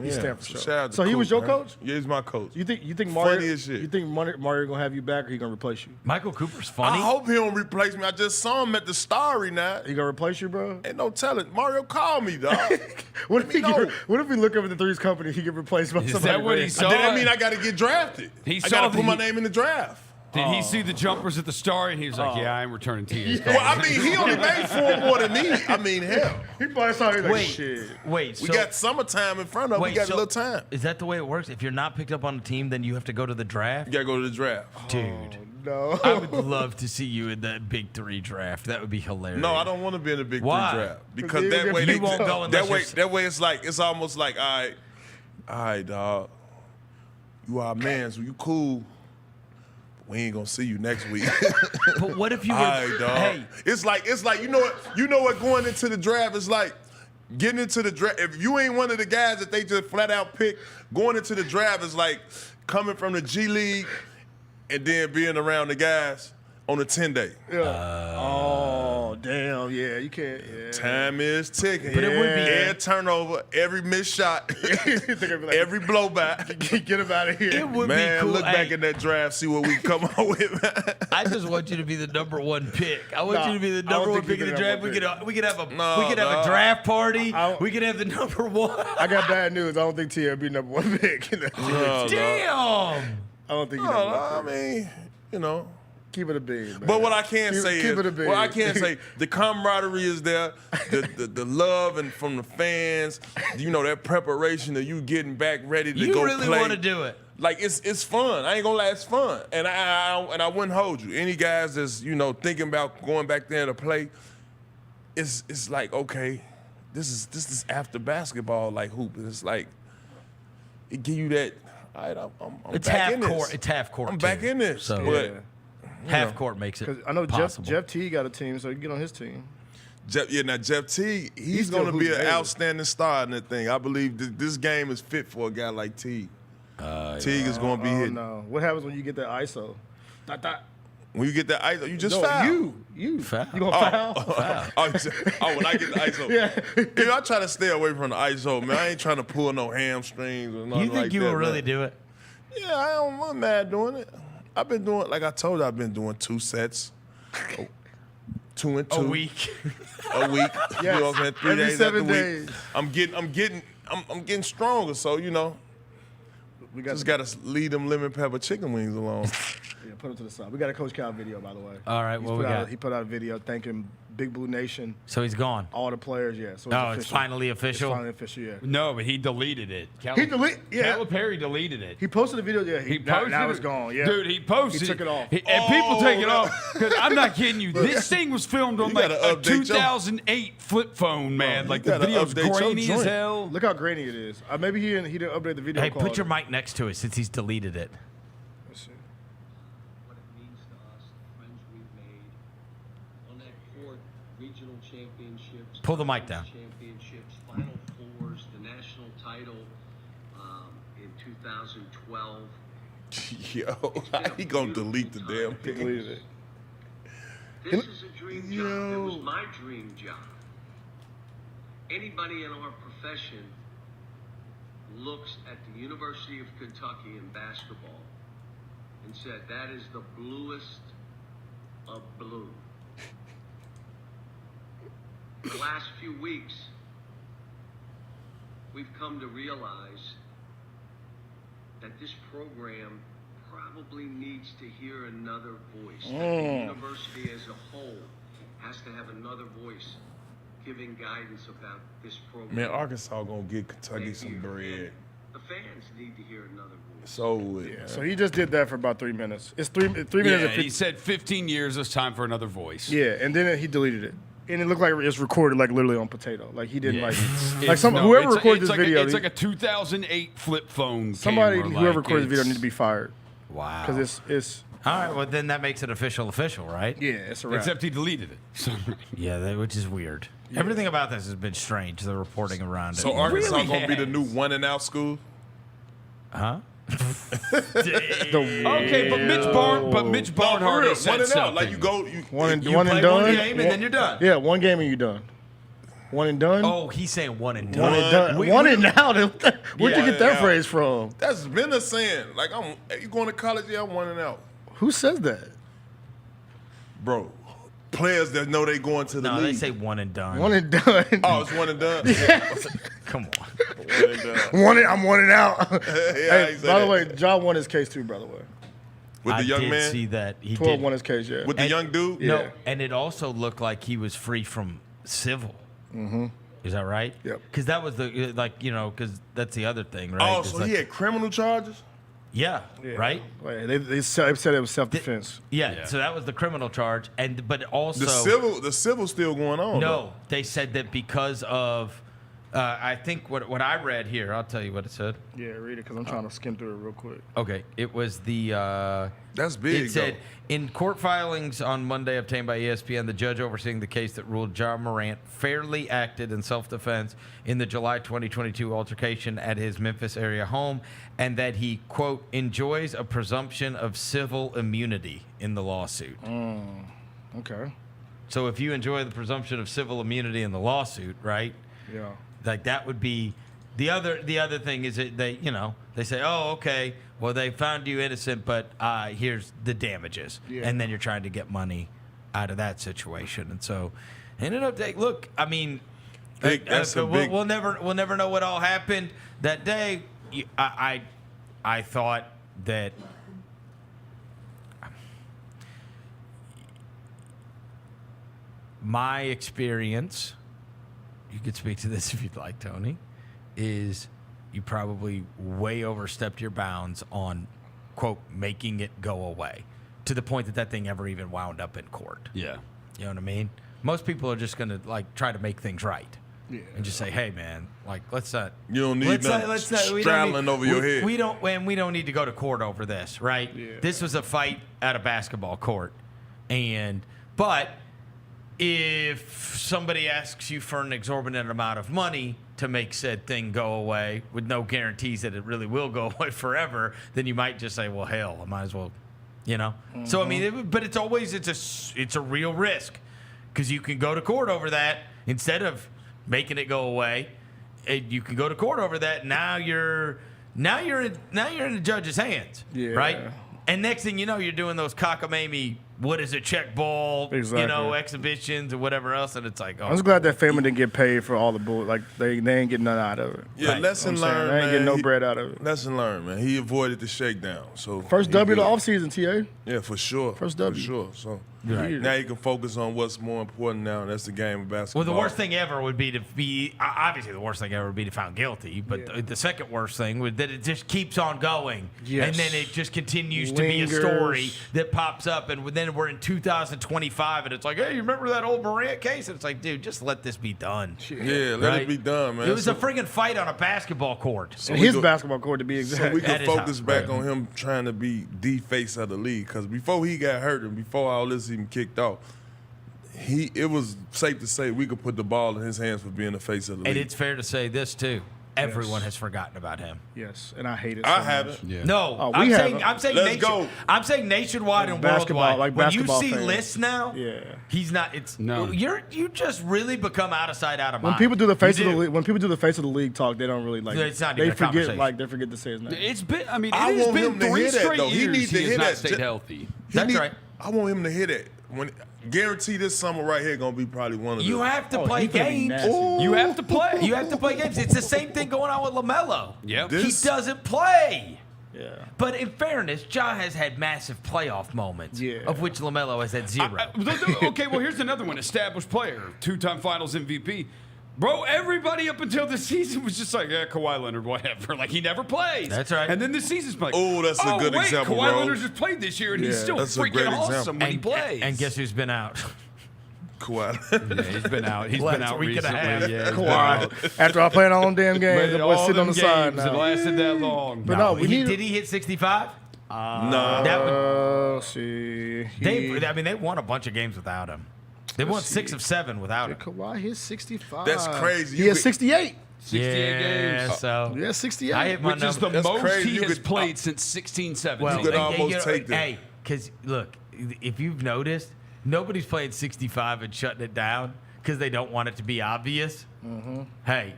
He Yeah, stamped for so sure. shout out to So he was Coop, your man. coach? Yeah, he's my coach. You think Mario? Funny as shit. You think Mario gonna have you back, or he gonna replace you? Michael Cooper's funny. I hope he don't replace me. I just saw him at the Starry now. He gonna replace you, bro? Ain't no telling. Mario called me, dog. What if we look up at the Threes company? He get replaced by Is somebody. that what he great? saw? Then that mean I got to get drafted. He I saw got to that put my he- name in the draft. Did he see the jumpers at the Star and he was like, "Yeah, I'm returning to you." Well, I mean, he only made 4 more than me. I mean, hell. He probably saw it like Wait, shit. wait. We So, got summertime in front of us. We got a little time. Is that the way it works? If you're not picked up on a team, then you have to go to the draft? You got to go to the draft. Dude. No. I would love to see you in that Big 3 draft. That would be hilarious. No, I don't want to be in the Big Why? 3 draft because You that way won't go unless that way it's like it's almost like all right, dog. You our man, so you cool. We ain't gonna see you next week. But what if you were? All right, dog. Hey, It's like you know what going into the draft is like. Getting into the draft, if you ain't one of the guys that they just flat out pick, going into the draft is like coming from the G League and then being around the guys on a 10-day. Yeah. Oh, damn. Yeah, you can't. Yeah. Time is ticking. But it would be- every turnover, every missed shot, every blowback. Get him out of here. it would Man, be cool. look back in that draft, see what we come up with. I just want you to be the number 1 pick. I want you to be the I don't number 1 think pick you're in the the draft. number one We could have a dog. draft party. We could have the number 1. I got bad news. I don't think T will be number 1 pick. No, Damn. I don't think he's number 1 I pick. mean, you know. Keep it a bean, man. But what I can say keep it a is, bean. what I can say, the camaraderie is there, the love and from the fans, you know, that preparation of you getting back ready to You go really play. want to do it. Like it's fun. I ain't gonna lie, it's fun. And I wouldn't hold you. Any guys that's thinking about going back there to play, it's like okay, this is after basketball like hoop. It's like it give you that. All right, I'm It's back half in this. court. It's half court. I'm back too. in this. So But half court makes it. 'Cause I know possible. Jeff T got a team, so you can get on his team. Jeff T, he's still going to be hoop an daily. outstanding star in that thing. I believe this game is fit for a guy like T. Teague is going to be hitting. No. What happens when you get that ISO? When you get that ISO, you just No, foul. You foul. You gonna foul? When I get the ISO. Yeah. I try to stay away from the ISO, man. I ain't trying to pull no hamstrings or nothing You think like you that, will really man. do it? Yeah, I'm mad doing it. I've been doing, like I told you, I've been doing 2 sets. 2 and 2. A week. A week. Yes. You know what I'm saying? 3 Every days 7 after days. week. I'm getting stronger, so We just gotta leave them lemon pepper chicken wings alone. Yeah, put him to the side. We got a Coach Cal video, by the way. All right, what we got? He put out a video thanking Big Blue Nation, So he's gone. all the players. Yeah. So Oh, it's official. finally official? It's finally official. Yeah. No, but he deleted it. Calipari deleted it. He posted the video. Yeah. He now posted it's it. gone. Yeah. Dude, he posted He took it off. and people take it off. Because I'm not kidding you. This thing was filmed on You like gotta a update your- 2008 flip phone, man. you Like the gotta video's update your grainy as joint. hell. Look how grainy it is. Maybe he didn't update the video. Hey, put quality. your mic next to it since he's deleted it. Let's see. What it means to us, the friends we've made on that court, regional championships. Pull the mic down. Championships, Final Fours, the national title in 2012. Yo, he gonna delete the damn He thing. deleted it. This is a dream job. It was my dream job. Anybody in our profession looks at the University of Kentucky in basketball and said, that is the bluest of blue. The last few weeks, we've come to realize that this program probably needs to hear another voice. That the university as a whole has to have another voice giving guidance about this program. Man, Arkansas gonna get Kentucky some bread. The fans need to hear another voice. So Yeah. So he just did that for about 3 minutes. It's three minutes. Yeah, and 50. he said 15 years, it's time for another voice. Yeah, and then he deleted it. And it looked like it's recorded like literally on potato. Like he didn't Yeah. whoever it's recorded this like video. It's like a 2008 flip phone. Somebody camera, whoever like, recorded the video it's- needs to be fired. Wow. Because it's all right. Well, then that makes it official, right? Yeah, it's a wrap. Except he deleted it. So. Yeah, which is weird. Yeah. Everything about this has been strange. The reporting around it. So Arkansas gonna be the new 1-and-out school? Huh? Okay, but Mitch Barnhart has said something. Like you go, one and play done. One game and then you're done. Yeah, one game and you're done. One and done. Oh, he's saying one and done. One and done. One and out. Where'd you get that phrase from? That's been a saying. Like, you going to college? Yeah, I'm 1-and-out. Who says that? Bro, players that know they going to the league. No, they say one and done. One and done. Oh, it's one and done? Come on. One and done. I'm one and out. Hey, by the way, that. John won his case too, by the way. With the young did man? see that. He 12 did. won his case, yeah. With the young dude? No, and it also looked like he was free from civil. Mm-hmm. Is that right? Yep. Because that was because that's the other thing, right? Oh, It's so like, he had criminal charges? Yeah, right? Wait, they said it was self-defense. Yeah, so that was the criminal charge, but also The civil's still going on. No, though. they said that because of I think what I read here. I'll tell you what it said. Yeah, read it because I'm trying to skim through it real quick. Okay, it was the. That's big. It said in court filings on Monday obtained by ESPN, the judge overseeing the case that ruled John Morant fairly acted in self-defense in the July 2022 altercation at his Memphis area home, and that he quote enjoys a presumption of civil immunity in the lawsuit. Okay. So if you enjoy the presumption of civil immunity in the lawsuit, right? Yeah. Like that would be the other thing is that they say, oh, okay, well they found you innocent, but here's the damages, and then you're trying to get money out of that situation, and so ended up look, I mean, we'll never know what all happened that day. I thought that. My experience, you could speak to this if you'd like, Tony, is you probably way overstepped your bounds on, quote, making it go away to the point that thing ever even wound up in court. Yeah. You know what I mean? Most people are just going to, try to make things right. Yeah. And just say, hey, man, let's not. You don't need nothing straddling over your head. We don't need to go to court over this, right? Yeah. This was a fight at a basketball court. But if somebody asks you for an exorbitant amount of money to make said thing go away with no guarantees that it really will go away forever, then you might just say, well, hell, I might as well, Mm-hmm. So, I mean, but it's always, it's a real risk because you can go to court over that instead of making it go away. You can go to court over that. Now you're in the judge's hands, right? And next thing you know, you're doing those cockamamie, what is it, check ball, exhibitions or whatever else, and it's like, oh. I'm just glad that family didn't get paid for all the bull. Like they ain't getting none out of it. Yeah, lesson learned. They ain't getting no bread out of it. Lesson learned, man. He avoided the shakedown. So first W of the offseason, TA. Yeah, for sure. First W. For sure. So Right. now you can focus on what's more important now, and that's the game of basketball. Well, the worst thing ever would be to be obviously the worst thing ever would be to found guilty. But the second worst thing would that it just keeps on going, and then it just continues to be a story that pops up, and then we're in 2025, and it's like, hey, you remember that old Morant case? And it's like, dude, just let this be done. Yeah, let it be done, man. It was a friggin' fight on a basketball court. So his basketball court, to be exact. So we can focus back on him trying to be the face of the league, because before he got hurt and before all this even kicked off, it was safe to say we could put the ball in his hands for being the face of the league. And it's fair to say this too. Everyone has forgotten about him. Yes, and I hate it. I haven't. Yeah. No, I'm saying nationwide and basketball, worldwide. like when you basketball see fans. lists now, he's not. It's no. You just really become out of sight, out of When mind. people do the face of the league, when people do the face of the league talk, they don't really like. It's not they even a forget, conversation. they forget to say his name. It's been. I mean, I it has want been him to 3 hear that, straight though. He years needs to he has hear not that. stayed healthy. That's right. I want him to hear that. Guarantee this summer right here gonna be probably one of the. You have to play games. You have to play. You have to play games. It's the same thing going on with LaMelo. Yep. He doesn't play. Yeah. But in fairness, Ja has had massive playoff moments, of which LaMelo has had zero. Okay, well, here's another one. Established player, 2-time Finals MVP. Bro, everybody up until this season was just like, yeah, Kawhi Leonard, whatever. Like, he never plays. That's right. And then this season's like, that's a good example, Kawhi bro. Leonard just played this year, and he's still that's a freaking great awesome example. when he plays. And guess who's been out? Kawhi. Yeah, he's been out. He's been out week and a half. recently. Yeah, he's been Kawhi, out. after I played all them damn games, Played the boy all sitting on them the side games. It now. lasted that long. But no, we need. Did he hit 65? That would, see. they won a bunch of games without him. They won 6 of 7 without him. Kawhi hit 65. That's crazy. He has 68. 68 games. So yeah, 68. I hit my which is the number. most crazy. he You has could- played since 16-17. Well, You could almost take that. Hey, because look, if you've noticed, nobody's playing 65 and shutting it down because they don't want it to be obvious. Mm-hmm. Hey,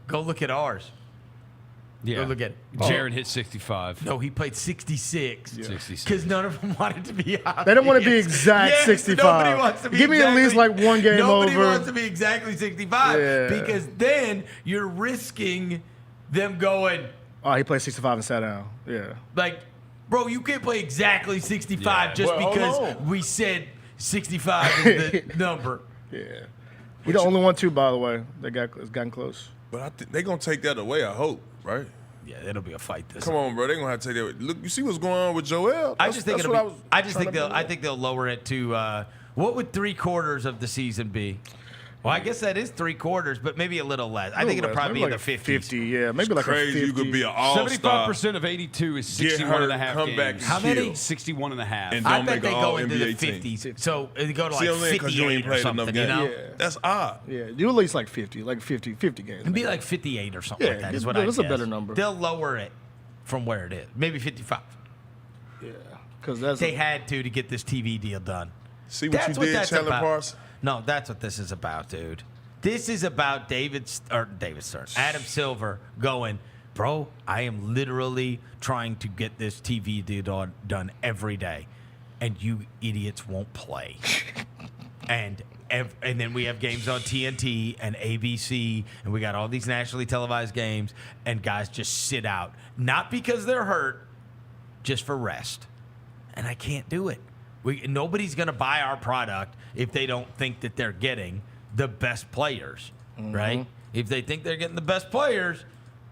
go look at ours. Yeah. Go look at it. Jaron hit 65. No, he played 66. 66. Because none of them wanted to be obvious. They don't want to be exact Yes, 65. Nobody wants to be Give me at least like one game nobody over. wants to be exactly 65 Yeah. because then you're risking them going, Oh, he played 65 and sat down. Yeah. like, bro, you can't play exactly 65 Yeah. just Well, hold because on. we said 65 is the number. Yeah. He the only one, too, by the way, that has gotten close. But I think they're going to take that away, I hope, right? Yeah, it'll be a fight this. Come on, bro. They're going to have to take that away. Look, you see what's going on with Joel? I just think that's it'll what be. was I just trying think to they'll. bring I up. think they'll lower it to what would 3/4 of the season be? Well, I guess that is 3/4, but maybe a little less. I think it'll probably be in the 50s. 50, yeah. Maybe like Crazy. a 50. You could be an all-star. 75% of 82 is Get 61 hurt, and a half come games. back and How many? kill. 61 and a half. And I don't bet make they an go into the all-NBA team. 50s. So they go to See like what I'm saying? 'Cause you 58 ain't or played something. enough You know, games. That's odd. Yeah, do at least like 50, like 50 games. it'd be like 58 or something like Yeah, that. Is what that's I a guess. better number. They'll lower it from where it is. Maybe 55. Yeah, because that's They had to get this TV deal done. See what That's you did, that's Chandler about. Parsons? No, that's what this is about, dude. This is about David Stern, Adam Silver going, bro, I am literally trying to get this TV deal done every day, and you idiots won't play. and then we have games on TNT and ABC, and we got all these nationally televised games, and guys just sit out. Not because they're hurt, just for rest. And I can't do it. Nobody's going to buy our product if they don't think that they're getting the best players, right? If they think they're getting the best players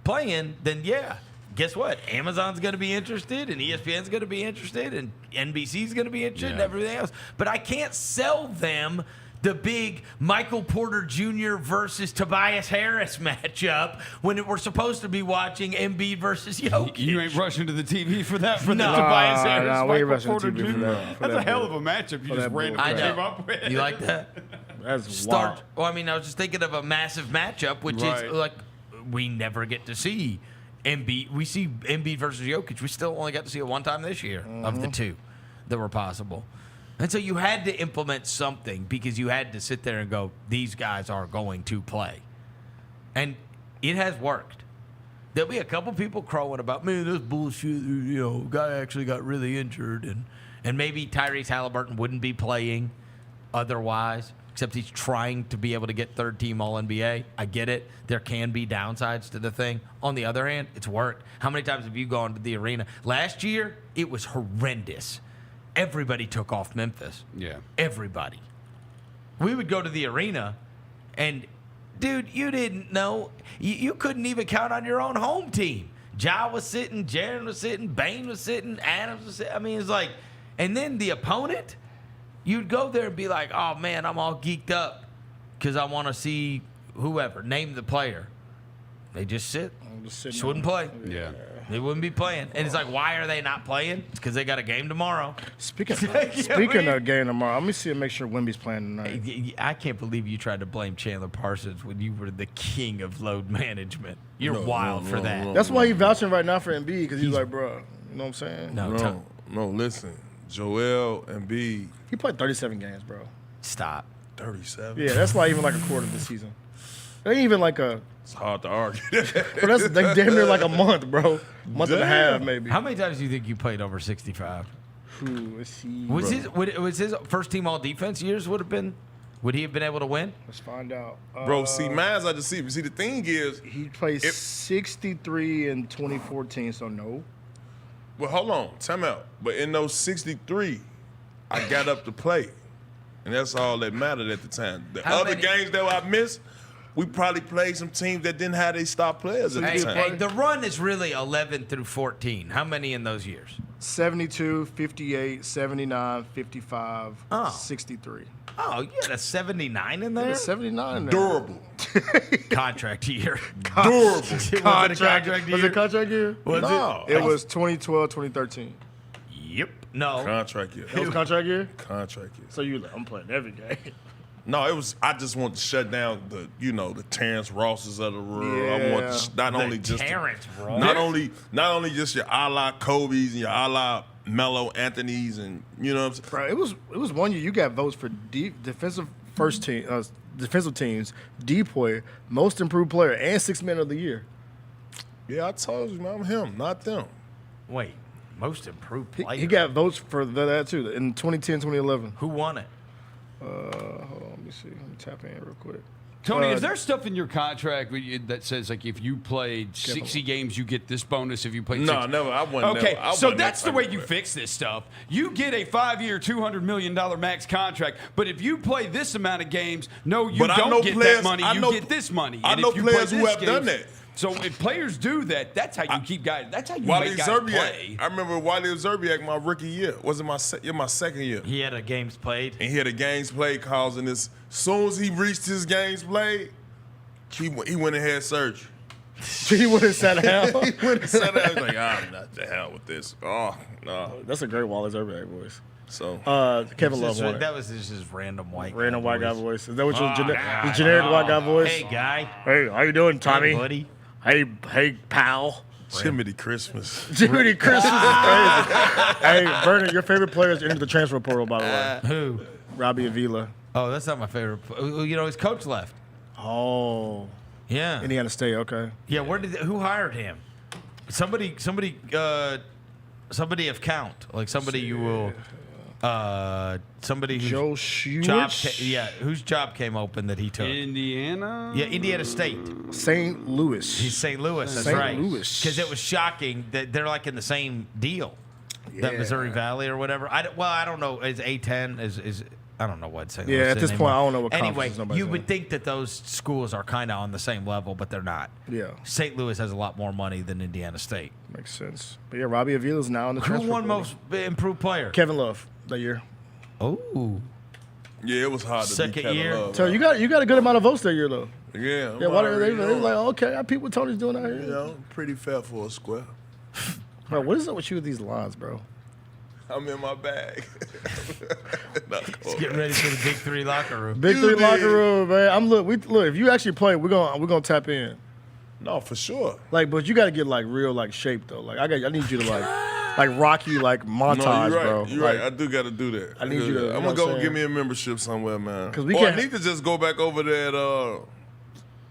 playing, then yeah. Guess what? Amazon's going to be interested, and ESPN's going to be interested, and NBC's going to be interested, and everything else. But I can't sell them the big Michael Porter Jr. versus Tobias Harris matchup when we're supposed to be watching Embiid versus Jokic. You ain't rushing to the TV for that, for No. the Tobias Harris, we ain't Michael rushing to Porter TV for Jr. that, for That's that a hell of bull. a matchup you For just that bull randomly crap. came up with. You like that? That's wild. Well, I mean, I was just thinking of a massive matchup, which Right. is like we never get to see Embiid. We see Embiid versus Jokic. We still only got to see it one time this year of the two that were possible. And so you had to implement something because you had to sit there and go, these guys are going to play. And it has worked. There'll be a couple people crowing about, man, this bullshit, you know, guy actually got really injured. And maybe Tyrese Halliburton wouldn't be playing otherwise, except he's trying to be able to get third team All-NBA. I get it. There can be downsides to the thing. On the other hand, it's worked. How many times have you gone to the arena? Last year, it was horrendous. Everybody took off Memphis. Yeah. Everybody. We would go to the arena, and, dude, you didn't know. You couldn't even count on your own home team. Ja was sitting, Jaren was sitting, Bane was sitting, Adams was sitting. I mean, it's like, and then the opponent, you'd go there and be like, oh, man, I'm all geeked up because I want to see whoever. Name the player. They just sit. Just wouldn't play. Yeah. They wouldn't be playing. And it's like, why are they not playing? It's because they got a game tomorrow. Speaking of game tomorrow, let me see and make sure Wemby's playing tonight. I can't believe you tried to blame Chandler Parsons when you were the king of load management. You're wild for that. That's why he's vouching right now for Embiid because he's like, bro, you know what I'm saying? No, listen. Joel Embiid. He played 37 games, bro. Stop. 37? Yeah, that's not even like a quarter of the season. That ain't even like a. It's hard to argue. Bro, that's like damn near like a month, bro. Month and a half, maybe. How many times do you think you played over 65? Let's see. Was his first team all defense years would he have been able to win? Let's find out. Bro, see, mine's I just see. See, the thing is, he played 63 in 2014, so no. Well, hold on, time out. But in those 63, I got up to play, and that's all that mattered at the time. The other games that I missed, we probably played some teams that didn't have their star players at the time. Hey, the run is really 11 through 14. How many in those years? 72, 58, 79, 55, 63. Oh, you had a 79 in there? Yeah, 79 in there. Durable. Contract year. Durable. Contract year? Was it contract year? Was no, it was 2012, 2013. No. Contract year. That was contract year? Contract year. So you like, I'm playing every game. No, it was. I just want to shut down the Terrence Rosses of the world. I want not only just not only just your a la Kobe's and your a la Melo Anthony's and you know what I'm saying. Bro, it was 1 year you got votes for defensive first team, defensive teams, DPOY, most improved player, and 6th man of the year. Yeah, I told you, man, I'm him, not them. Wait, most improved player. He got votes for that too in 2010, 2011. Who won it? Hold on, let me see. Let me tap in real quick. Tony, is there stuff in your contract that says like if you played 60 games, you get this bonus? If you played, no, never. I wouldn't. Okay, never, so that's the way you fix this stuff. You get a 5-year, $200 million max contract, but if you play this amount of games, no, you don't get that money. You get this money. I know players who have done that. So if players do that, that's how you keep guys. That's how you make guys play. I remember Wiley Zerbiak my rookie year. Was it my second year? He had a games played. And he had a games played clause in this. As soon as he reached his games played, he went and had surgery. He went and sat down? He went and sat down. He was like, not the hell with this. Oh, no. That's a great Wiley Zerbiak voice. So Kevin Love won it. That was just his random white guy voice. Is that what your generic white guy voice? Hey, guy. Hey, how you doing, Tommy? Hey, buddy. Hey, pal. Jiminy Christmas. Jiminy Christmas is crazy. Hey, Vernon, your favorite player is into the transfer portal, by the way. Who? Robbie Avila. Oh, that's not my favorite. You know, his coach left. Oh. Yeah. Indiana State, okay. Yeah, who hired him? Somebody of count. Like somebody you will somebody whose Joe whose job came open that he took. Indiana? Yeah, Indiana State. St. Louis. He's St. Louis, that's St. right. Louis. Because it was shocking that they're like in the same deal. That Missouri Valley or whatever. I don't know. Is A10 is I don't know what St. Louis is at this anymore. point, I don't know what Anyway, conference you would think that those schools are kind of on the same level, but they're not. Yeah. St. Louis has a lot more money than Indiana State. Makes sense. But yeah, Robbie Avila's now in the Who transfer won portal. most improved player? Kevin Love that year. Oh. Yeah, it was hard to Second beat Kevin year. Love. So you got a good amount of votes that year though. Yeah. Yeah, they was like, okay, I peep what Tony's doing out here. You know, pretty fair for a square. Bro, what is up with you with these lines, bro? I'm in my bag. He's getting ready for the Big Three locker room. Big Three locker room, man. Look. If you actually play, we're gonna tap in. No, for sure. Like, but you got to get like real like shape though. Like, I need you to like Rocky like montage, no, you're right. bro. You're right. I do got to do that. I need you to. I'm gonna go give me a membership somewhere, man. Because we can't. can't. I need to just go back over there at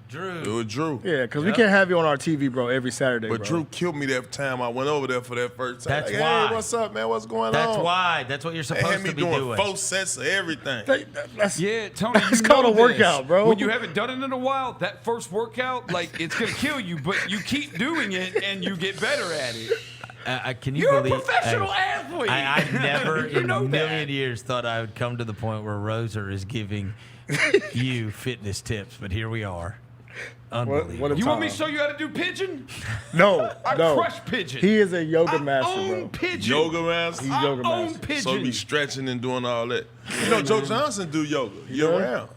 Drew. Yeah, because we can't have you on our TV, bro, every Saturday. But bro. Drew killed me that time I went over there for that first time. That's like, why. Hey, what's up, man? What's going on? That's why. That's what you're They supposed had me to be doing doing. 4 sets of everything. Yeah, Tony, That's called a workout, bro. When you haven't done it in a while, that first workout, like, it's going to kill you, but you keep doing it and you get better at it. Can you You're believe? a professional athlete. I never You in know a million that. years thought I would come to the point where Roser is giving you fitness tips, but here we are. Unbelievable. What a You want me time. to show you how to do pigeon? No, I no. crush pigeon. He is a yoga master, own bro. pigeon. Yoga master. He's yoga own master. pigeon. So be stretching and doing all that. You know, Joe Johnson do yoga year round.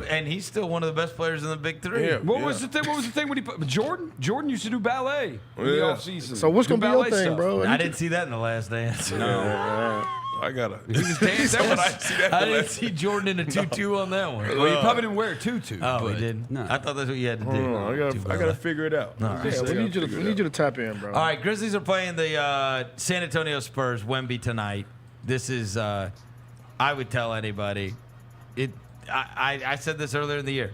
And he's still one of the best players in the Big Three. Yeah. What was the thing when he put Jordan? Jordan used to do ballet in the off season. So what's gonna be your thing, bro? I didn't see that in The Last Dance. I gotta. He was dancing. That I see that. I didn't see Jordan in a tutu on that one. Well, you probably didn't wear a tutu. Oh, but he didn't. No. I thought that's what you had to do. I gotta figure it out. Yeah, we need you to tap in, bro. All right, Grizzlies are playing the San Antonio Spurs, Wemby tonight. This is, I would tell anybody, I said this earlier in the year.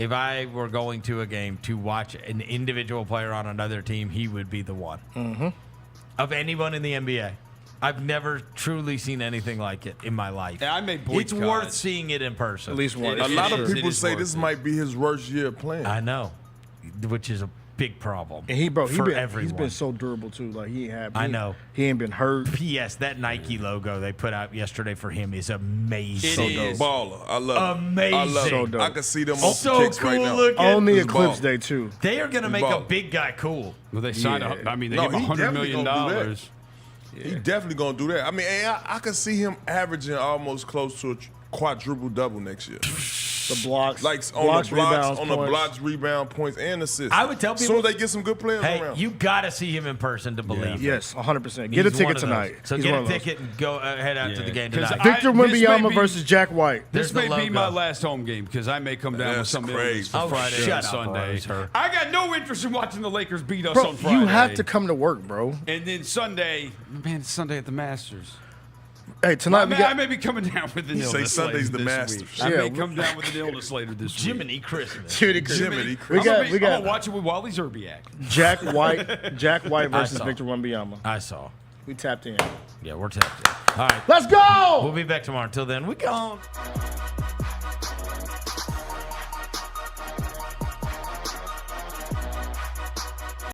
If I were going to a game to watch an individual player on another team, he would be the one. Mm-hmm. Of anyone in the NBA. I've never truly seen anything like it in my life. Yeah, I made It's boycotts. worth seeing it in person. At least one. A lot of It people is say worth this it. might be his worst year playing. I know, which is a big problem. And he's everyone. been so durable too. Like I know. He ain't been hurt. P.S. That Nike logo they put out yesterday for him is amazing. It is baller. I love it. Amazing. I love it. So dope. I can see them So on kicks cool right now. looking. On the It's Eclipse baller. Day too. They are going to make a Baller. big guy cool. Well, they signed up. I mean, they No, gave him he $100 definitely million. gonna do that. He definitely gonna do that. I mean, I can see him averaging almost close to a quadruple double next year. The blocks, like on the blocks, rebound, points, and assists. I would tell people, as soon as they get some good players hey, around. you got to see him in person to believe it. Yes, 100%. Get a ticket tonight. So get a ticket and go head out to the game tonight. Victor Wembanyama versus Jack White. This may be my last home game because I may come down with some illness for Friday and Sunday. I got no interest in watching the Lakers beat us on Friday. You have to come to work, bro. And then Sunday, man, it's Sunday at the Masters. Hey, tonight I may be coming down with an illness. Say Sunday's the this Masters. week. I may come down with an illness later this week. Jiminy Christmas. Jiminy Christmas. I'm gonna watch it with Wally Zerbiak. Jack White versus Victor Wembanyama. I saw. We tapped in. Yeah, we're tapped in. All right. Let's go! We'll be back tomorrow. Until then, we gone.